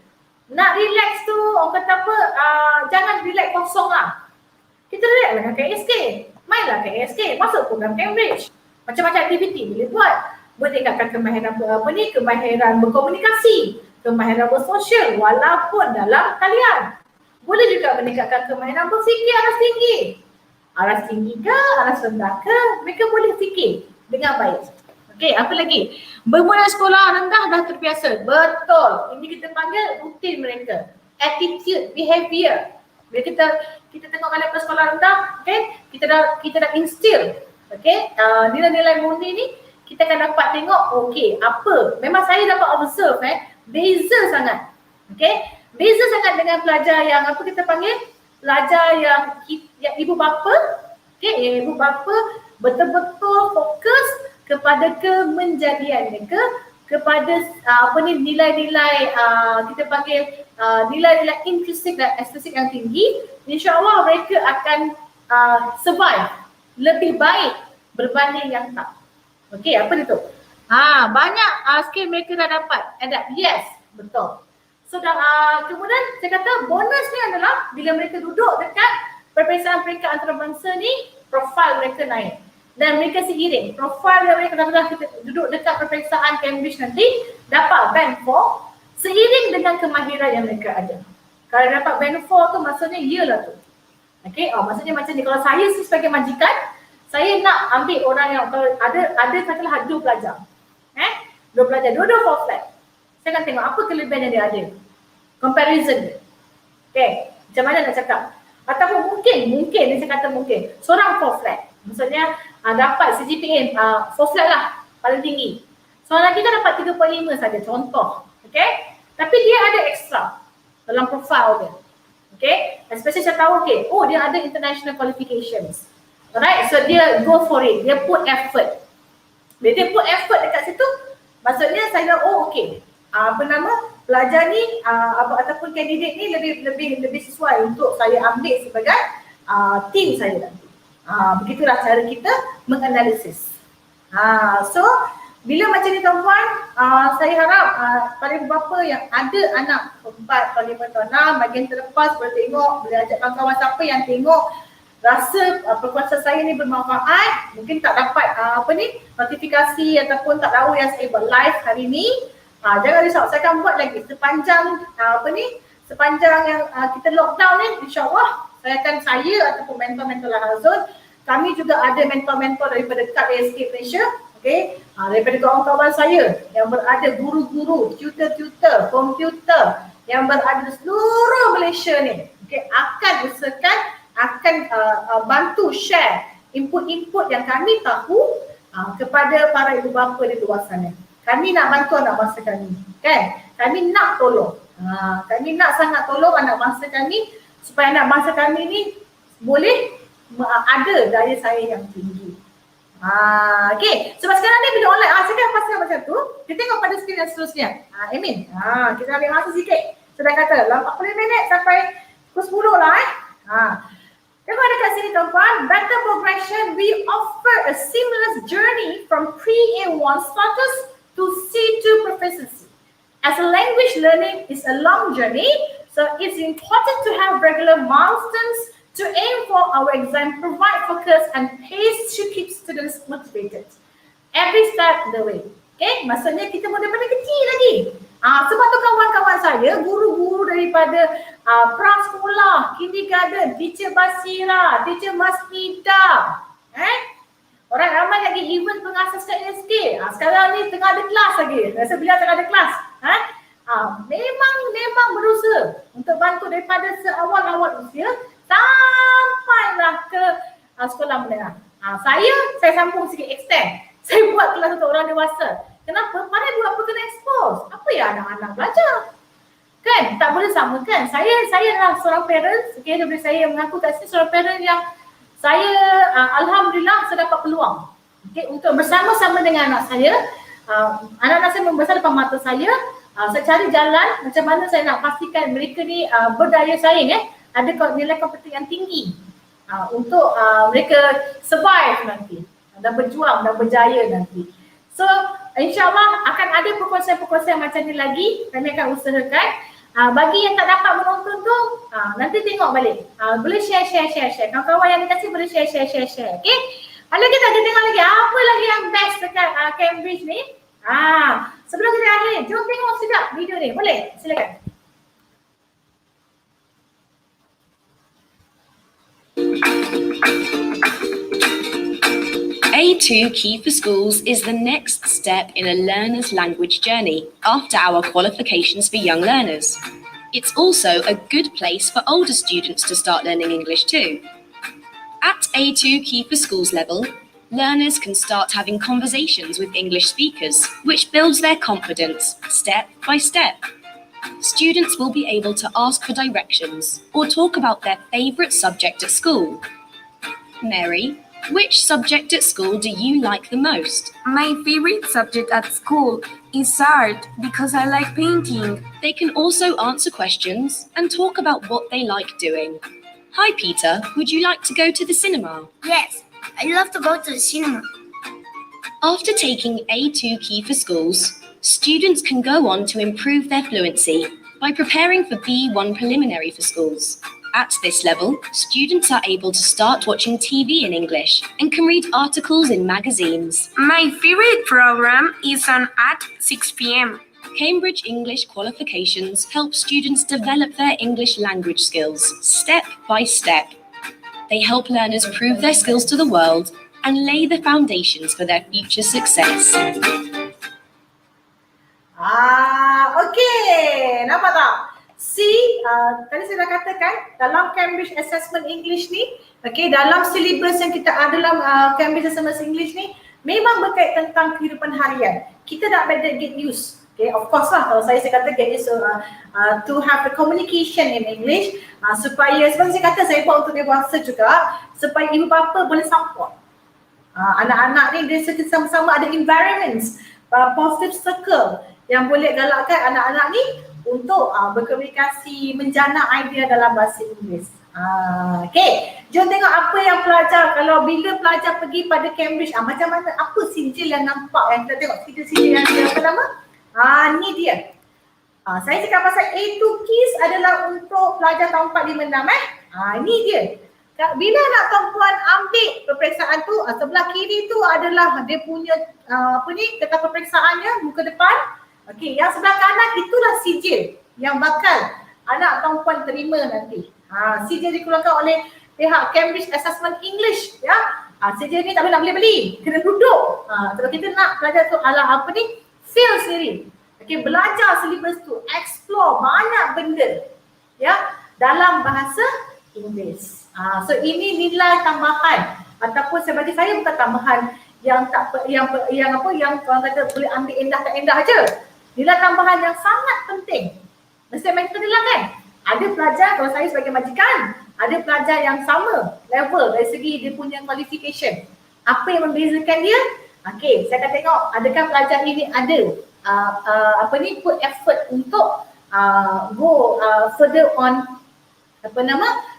Nak relax tu, orang kata apa, jangan relax kosong lah. Kita relax lah kat KSK. Mainlah kat KSK. Masuk program Cambridge. Macam-macam aktiviti boleh buat. Meningkatkan kemahiran kemahiran berkomunikasi, kemahiran bersosial walaupun dalam talian. Boleh juga meningkatkan kemahiran berfikir aras tinggi. Aras tinggi ke, aras rendah ke, mereka boleh fikir dengan baik. Okey, apa lagi? Bermula sekolah rendah dah terbiasa. Betul. Ini kita panggil rutin mereka. Attitude, behavior. Bila kita tengok kalian ke sekolah rendah, okay, kita dah instill, okay, nilai-nilai murni ni kita akan dapat tengok, okay, apa. Memang saya dapat observe, beza sangat. Okay, beza sangat dengan pelajar yang apa kita panggil, pelajar yang ibu bapa, okay, yang ibu bapa betul-betul fokus kepada kemenjadian mereka, kepada nilai-nilai kita panggil nilai-nilai intrinsik dan ekstrinsi yang tinggi. InsyaAllah mereka akan survive lebih baik berbanding yang tak. Okey, apa dia tu? Banyak skill mereka dah dapat adapt. Yes, betul. So kemudian saya kata bonus ni adalah bila mereka duduk dekat peperiksaan peringkat antarabangsa ni, profil mereka naik. Dan mereka seiring, profil yang mereka dah duduk dekat peperiksaan Cambridge nanti dapat band 4 seiring dengan kemahiran yang mereka ada. Kalau dapat band 4 tu maksudnya iyalah tu. Okey, maksudnya macam ni, kalau saya sebagai majikan, saya nak ambil orang yang kalau ada katalah 2 pelajar. 2 pelajar, dua-dua 4 flat. Saya akan tengok apa kelebihan yang dia ada. Comparison dia. Okey, macam mana nak cakap? Ataupun mungkin saya kata mungkin. Seorang 4 flat. Maksudnya dapat CGPA 4 flat lah paling tinggi. Seorang lagi kan dapat 3.5 saja contoh. Okay? Tapi dia ada extra dalam profile dia. Okay? Especially saya tahu, okay, dia ada international qualifications. Alright? So dia go for it. Dia put effort. Bila dia put effort dekat situ, maksudnya saya okay. Pelajar ni ataupun kandidat ni lebih sesuai untuk saya ambil sebagai team saya nanti. Begitulah cara kita menganalisis. So bila macam ni tuan-tuan, saya harap pada beberapa yang ada anak 4, tahun 5, tahun 6, bagian terlepas boleh tengok, boleh ajak kawan-kawan siapa yang tengok rasa perkongsian saya ni bermanfaat, mungkin tak dapat notifikasi ataupun tak tahu yang saya buat live hari ni. Jangan risau, saya akan buat lagi sepanjang sepanjang yang kita lockdown ni, insyaAllah saya ataupun mentor-mentor Lahazun, kami juga ada mentor-mentor daripada KSK Malaysia, okay? Daripada kawan-kawan saya yang berada guru-guru, tutor-tutor, komputer yang berada di seluruh Malaysia ni, okay? Akan usahakan, akan bantu share input-input yang kami tahu kepada para ibu bapa di luar sana. Kami nak bantu anak bangsa kami, kan? Kami nak tolong. Kami nak sangat tolong anak bangsa kami supaya anak bangsa kami ni boleh ada daya saing yang tinggi. Okay, sebab sekarang ni bila online, saya kan pasal macam tu, kita tengok pada skrin yang seterusnya. Amin. Kita ambil masa sikit. Sudah kata 40 minit sampai pukul 10 lah Tengok dekat sini tuan-tuan, better progression, we offer a seamless journey from pre-A1 status to C2 proficiency. As a language learning is a long journey, so it's important to have regular milestones to aim for our exam, provide focus and pace to keep students motivated. Every step the way. Okay, maksudnya kita mula daripada kecil lagi. Sebab tu kawan-kawan saya, guru-guru daripada prasekolah, kindergarten, teacher Basira, teacher Masnida, orang ramai lagi even pengasas kat SD. Sekarang ni tengah ada kelas lagi. Rasa bila tengah ada kelas. Memang berusaha untuk bantu daripada seawal-awal usia sampailah ke sekolah menengah. Saya sambung sikit extend. Saya buat kelas untuk orang dewasa. Kenapa? Mana buat apa kena expose? Apa yang anak-anak belajar? Kan? Tak boleh samakan. Saya adalah seorang parents, daripada saya mengaku kat sini seorang parent yang saya alhamdulillah saya dapat peluang untuk bersama-sama dengan anak saya. Anak-anak saya membesar depan mata saya. Saya cari jalan macam mana saya nak pastikan mereka ni berdaya saing, ada nilai kompetensi yang tinggi untuk mereka survive nanti dan berjuang dan berjaya nanti. So insyaAllah akan ada perkongsian-perkongsian macam ni lagi. Kami akan usahakan. Bagi yang tak dapat menonton tu, nanti tengok balik. Boleh share. Kawan-kawan yang dikasih boleh share. Okay? Ada kita tengok lagi apa lagi yang best dekat Cambridge ni. Sebelum kita akhir, jom tengok sekejap video ni. Boleh? Silakan. A2 Key for Schools is the next step in a learner's language journey after our qualifications for young learners. It's also a good place for older students to start learning English too. At A2 Key for Schools level, learners can start having conversations with English speakers, which builds their confidence step by step. Students will be able to ask for directions or talk about their favourite subject at school. Mary, which subject at school do you like the most? My favorite subject at school is art because I like painting. They can also answer questions and talk about what they like doing. Hi Peter, would you like to go to the cinema? Yes, I love to go to the cinema. After taking A2 Key for Schools, students can go on to improve their fluency by preparing for B1 preliminary for schools. At this level, students are able to start watching TV in English and can read articles in magazines. My favorite program is on at 6 p.m. Cambridge English qualifications help students develop their English language skills step by step. They help learners prove their skills to the world and lay the foundations for their future success. Okay, nampak tak? Tadi saya dah katakan dalam Cambridge Assessment English ni, dalam silibus yang kita ada dalam Cambridge Assessment English ni memang berkait tentang kehidupan harian. Kita nak get news. Of course lah, kalau saya kata get news to have the communication in English supaya, sebab saya kata saya buat untuk dewasa juga, supaya ibu bapa boleh support anak-anak ni, dia sama-sama ada environments, positive circle yang boleh galakkan anak-anak ni untuk berkomunikasi, menjana idea dalam bahasa Inggeris. Jom tengok apa yang pelajar, kalau bila pelajar pergi pada Cambridge, macam mana, apa sijil yang nampak, yang kita tengok sijil yang dia apa nama? Ni dia. Saya cakap pasal A2 Keys adalah untuk pelajar tahun 4, 5, 6 Ni dia. Bila anak perempuan ambil peperiksaan tu, sebelah kiri tu adalah dia punya kertas peperiksaannya, muka depan. Yang sebelah kanan itulah sijil yang bakal anak perempuan terima nanti. Sijil dikeluarkan oleh pihak Cambridge Assessment English, ya. Sijil ni tak boleh beli, kena duduk. Kalau kita nak pelajar tu feel sendiri. Belajar silibus tu, explore banyak benda, ya, dalam bahasa Inggeris. So ini nilai tambahan, ataupun bagi saya bukan tambahan yang orang kata boleh ambil endah je. Nilai tambahan yang sangat penting. Mesti kita bilang kan, ada pelajar, kalau saya sebagai majikan, ada pelajar yang sama level dari segi dia punya qualification. Apa yang membezakan dia? Saya akan tengok adakah pelajar ini ada put effort untuk go further on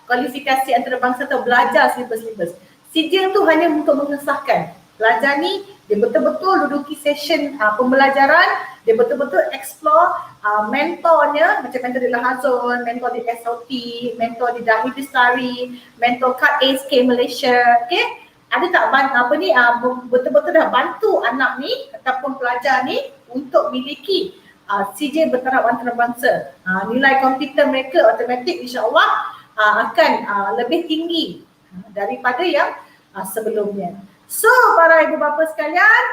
kualifikasi antarabangsa atau belajar silibus-silibus. Sijil tu hanya untuk mengesahkan pelajar ni dia betul-betul duduki session pembelajaran, dia betul-betul explore mentornya, macam mentor di Lahazon, mentor di SOT, mentor di Dahi Bestari, mentor kat ASK Malaysia. Ada tak betul-betul dah bantu anak ni ataupun pelajar ni untuk memiliki CJ bertaraf antarabangsa. Nilai komputer mereka automatik insya-Allah akan lebih tinggi daripada yang sebelumnya. So para ibu bapa sekalian,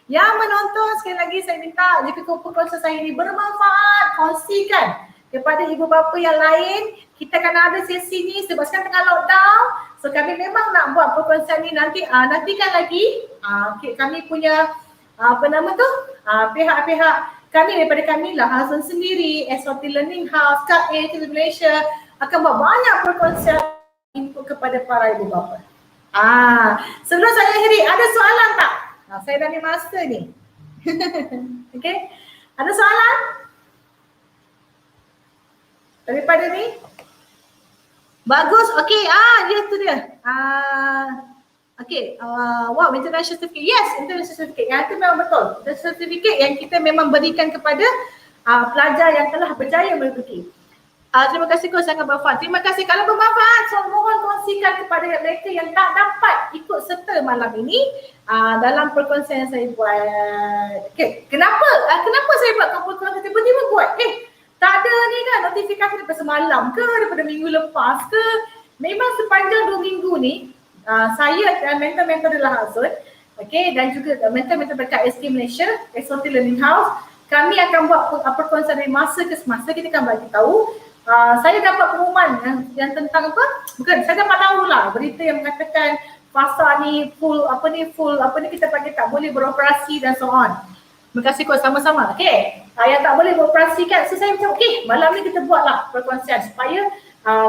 yang menonton sekali lagi saya minta jika perkongsian saya ini bermanfaat, kongsikan kepada ibu bapa yang lain. Kita akan ada sesi ni sebab sekarang tengah lockdown. So kami memang nak buat perkongsian ni nantikan lagi. Kami punya pihak-pihak kami daripada kami lah, Hazon sendiri, SOT Learning House, KA Malaysia akan buat banyak perkongsian input kepada para ibu bapa. Sebelum saya akhiri, ada soalan tak? Saya dah ni master ni. Okey. Ada soalan? Daripada ni? Bagus. Okey. Dia tu dia. Okey. Wow, international certificate. Yes, international certificate. Yang itu memang betul. International certificate yang kita memang berikan kepada pelajar yang telah berjaya mengikuti. Terima kasih, Coach, sangat bermanfaat. Terima kasih. Kalau bermanfaat, saya mohon kongsikan kepada mereka yang tak dapat ikut serta malam ini dalam perkongsian yang saya buat. Okay. Kenapa saya buat perkongsian tiba-tiba buat? Tak ada ni kan notifikasi daripada semalam ke, daripada minggu lepas ke. Memang sepanjang 2 minggu ni, saya dan mentor-mentor adalah Hazon, dan juga mentor-mentor dekat SK Malaysia, SOT Learning House, kami akan buat perkongsian dari masa ke semasa. Kita akan bagi tahu. Saya dapat pengumuman yang tentang saya dapat tahu lah berita yang mengatakan fasa ni full kita panggil tak boleh beroperasi dan so on. Terima kasih Coach, sama-sama. Yang tak boleh beroperasi kan, so saya macam malam ni kita buatlah perkongsian supaya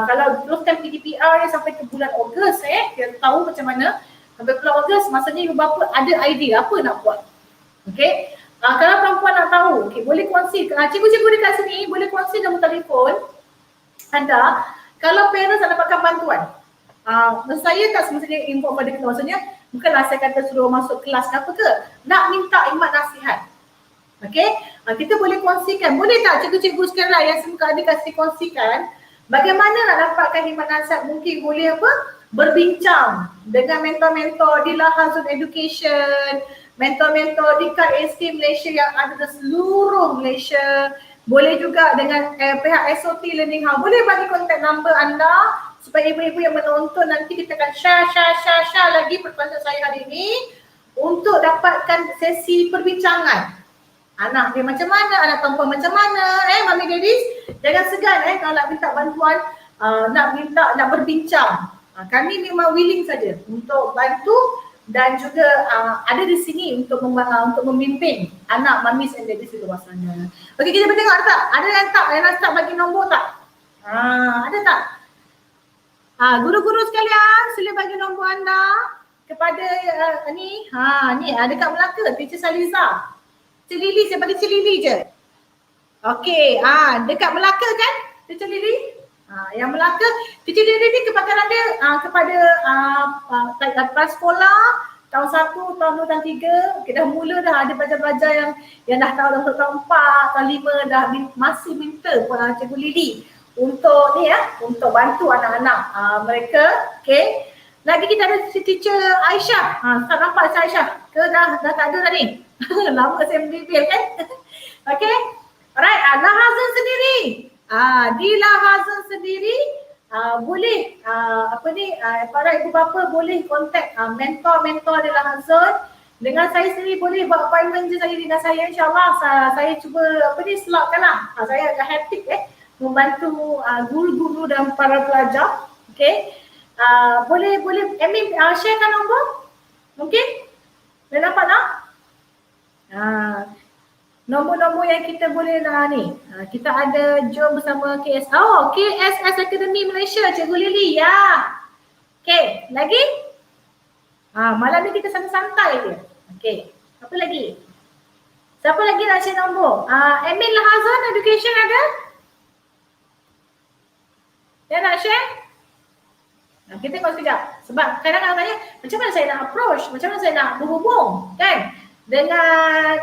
kalau teruskan PDPR sampai ke bulan Ogos, kita tahu macam mana sampai bulan Ogos, masanya ibu bapa ada idea apa nak buat. Kalau perempuan nak tahu, boleh kongsi, cikgu-cikgu dekat sini boleh kongsi nombor telefon anda kalau parents nak dapatkan bantuan. Saya tak semestinya info pada kita, maksudnya bukanlah saya kata suruh masuk kelas ke apa ke, nak minta imat nasihat. Kita boleh kongsikan, boleh tak cikgu-cikgu sekarang yang semoga ada kasih kongsikan bagaimana nak dapatkan imat nasihat. Mungkin boleh berbincang dengan mentor-mentor di Hazon Education, mentor-mentor di KSK Malaysia yang ada di seluruh Malaysia. Boleh juga dengan pihak SOT Learning House. Boleh bagi kontak number anda supaya ibu-ibu yang menonton nanti kita akan share lagi perkongsian saya hari ini untuk dapatkan sesi perbincangan. Anak dia macam mana, anak perempuan macam mana, mami daddies, jangan segan kalau nak minta bantuan, nak berbincang. Kami memang willing saja untuk bantu dan juga ada di sini untuk membimbing anak mamis and daddies di luar sana. Okey, kita tengok tak? Ada yang nak start bagi nombor tak? Ada tak? Guru-guru sekalian, sila bagi nombor anda kepada ni dekat Melaka, Teacher Saliza. Teacher Lily, saya bagi Teacher Lily je. Okey, dekat Melaka kan Teacher Lily? Yang Melaka, Teacher Lily ni kepakaran dia kepada prasekolah tahun 1, tahun 2, tahun 3. Dah mula dah ada pelajar-pelajar yang dah tahu dah tahun 4, tahun 5 dah masih minta Cikgu Lily untuk untuk bantu anak-anak mereka. Lagi kita ada Teacher Aisyah. Tak nampak Teacher Aisyah? Ke dah tak ada tadi? Lama saya berdiri kan? Alright, Hazon sendiri. Di Hazon sendiri boleh para ibu bapa boleh kontak mentor-mentor di Hazon. Dengan saya sendiri boleh buat appointment je saya dengan saya, insyaAllah saya cuba slotkan lah. Saya agak hektik membantu guru-guru dan para pelajar. Boleh Amin sharekan nombor? Mungkin? Boleh nampak tak? Nombor-nombor yang kita boleh ni. Kita ada jom bersama KSS Academy Malaysia, Cikgu Lily. Ya. Lagi? Malam ni kita santai je. Apa lagi? Siapa lagi nak share nombor? Admin Hazon Education ada? Yang nak share? Kita tengok sekejap. Sebab kadang-kadang tanya, macam mana saya nak approach? Macam mana saya nak berhubung? Kan? Dengan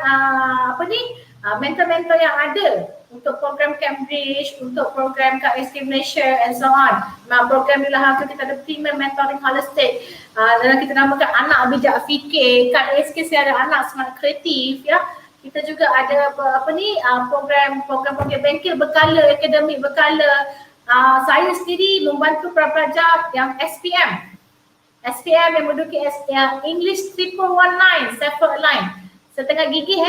mentor-mentor yang ada untuk program Cambridge, untuk program KSK Malaysia and so on. Program di Hazon kita ada Premier Mentoring Holistic. Dan kita namakan anak bijak fikir. KSK saya ada anak semangat kreatif. kita juga ada program bengkel berkala, akademik berkala. Saya sendiri membantu para pelajar yang SPM yang menduduki English 1119 Stafford Line. Setengah gigih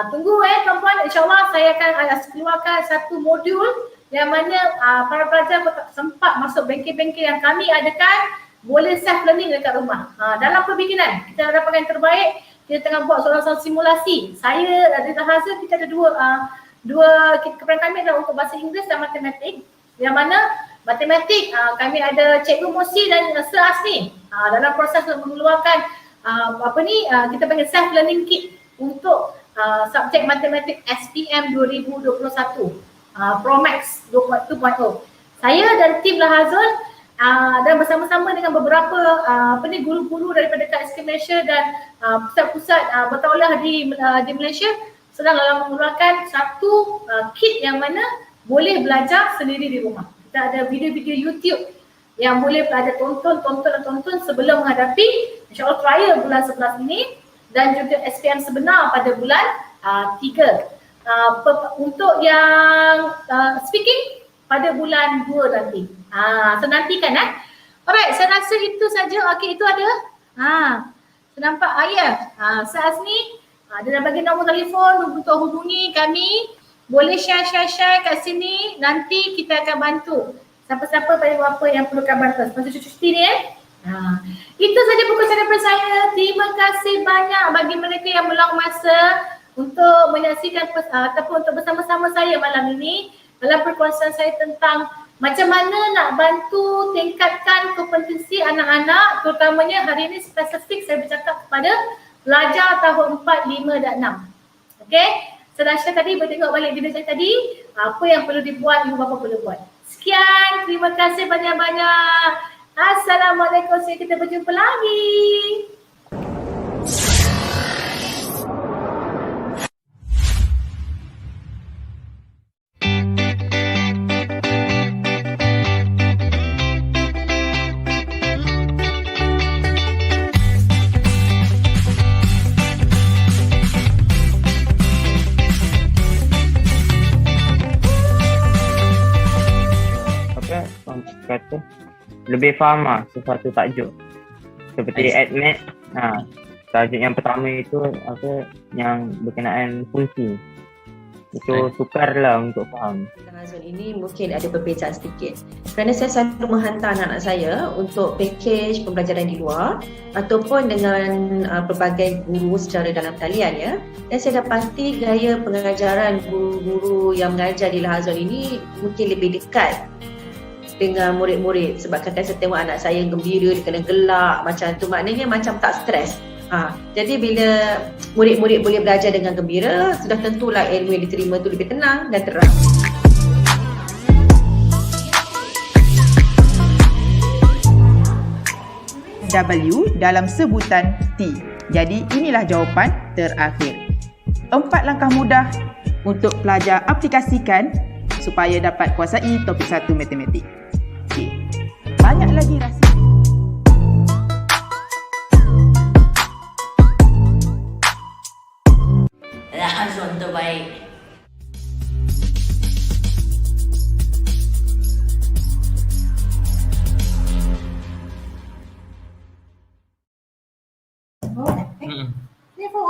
tunggu tuan-tuan, insyaAllah saya akan keluarkan satu modul yang mana para pelajar sempat masuk bengkel-bengkel yang kami adakan boleh self learning dekat rumah. Dalam perbikinan kita dapatkan yang terbaik, kita tengah buat soalan-soalan simulasi. Saya ada hasil, kita ada dua keperluan kami adalah untuk bahasa Inggeris dan matematik. Yang mana matematik kami ada Cikgu Mosi dan Sir Asni dalam proses untuk mengeluarkan kita panggil self learning kit untuk subjek matematik SPM 2021 Pro Max 2.0. Saya dan tim Lahazul dan bersama-sama dengan beberapa guru-guru daripada KSK Malaysia dan pusat-pusat bertaulah di Malaysia sedang mengeluarkan satu kit yang mana boleh belajar sendiri di rumah. Kita ada video-video YouTube yang boleh pelajar tonton sebelum menghadapi insyaAllah trial bulan 11 ini dan juga SPM sebenar pada bulan 3. Untuk yang speaking pada bulan 2 nanti. So nantikan Alright, saya rasa itu saja. Okey, itu ada. Saya nampak Sir Asni dia dah bagi nombor telefon untuk hubungi kami. Boleh share kat sini. Nanti kita akan bantu siapa-siapa apa yang perlukan bantuan. Masa cuti ni Itu saja perkongsian daripada saya. Terima kasih banyak bagi mereka yang meluang masa untuk menyaksikan ataupun untuk bersama-sama saya malam ini dalam perkongsian saya tentang macam mana nak bantu tingkatkan kompetensi anak-anak, terutamanya hari ini spesifik saya bercakap kepada pelajar tahun 4, 5 dan 6. Okey? Saya rasa tadi bertengok balik video saya tadi, apa yang perlu dibuat, ibu bapa perlu buat. Sekian, terima kasih banyak-banyak. Assalamualaikum, sampai kita berjumpa lagi. Kata lebih faham sesuatu tajuk seperti AdMed. Tajuk yang pertama itu yang berkenaan fungsi. Itu sukarlah untuk faham. Hazul ini mungkin ada perbezaan sedikit kerana saya selalu menghantar anak-anak saya untuk pakej pembelajaran di luar ataupun dengan pelbagai guru secara dalam talian dan saya dapati gaya pengajaran guru-guru yang mengajar di Lahazul ini mungkin lebih dekat dengan murid-murid sebab kadang saya tengok anak saya gembira, dia kena gelak macam tu, maknanya macam tak stres. Jadi bila murid-murid boleh belajar dengan gembira, sudah tentulah ilmu yang diterima tu lebih tenang dan terang. W dalam sebutan T. Jadi inilah jawapan terakhir. 4 langkah mudah untuk pelajar aplikasikan supaya dapat kuasai topik 1 matematik. Okey. Banyak lagi rahsia. Lahazul terbaik. Vivo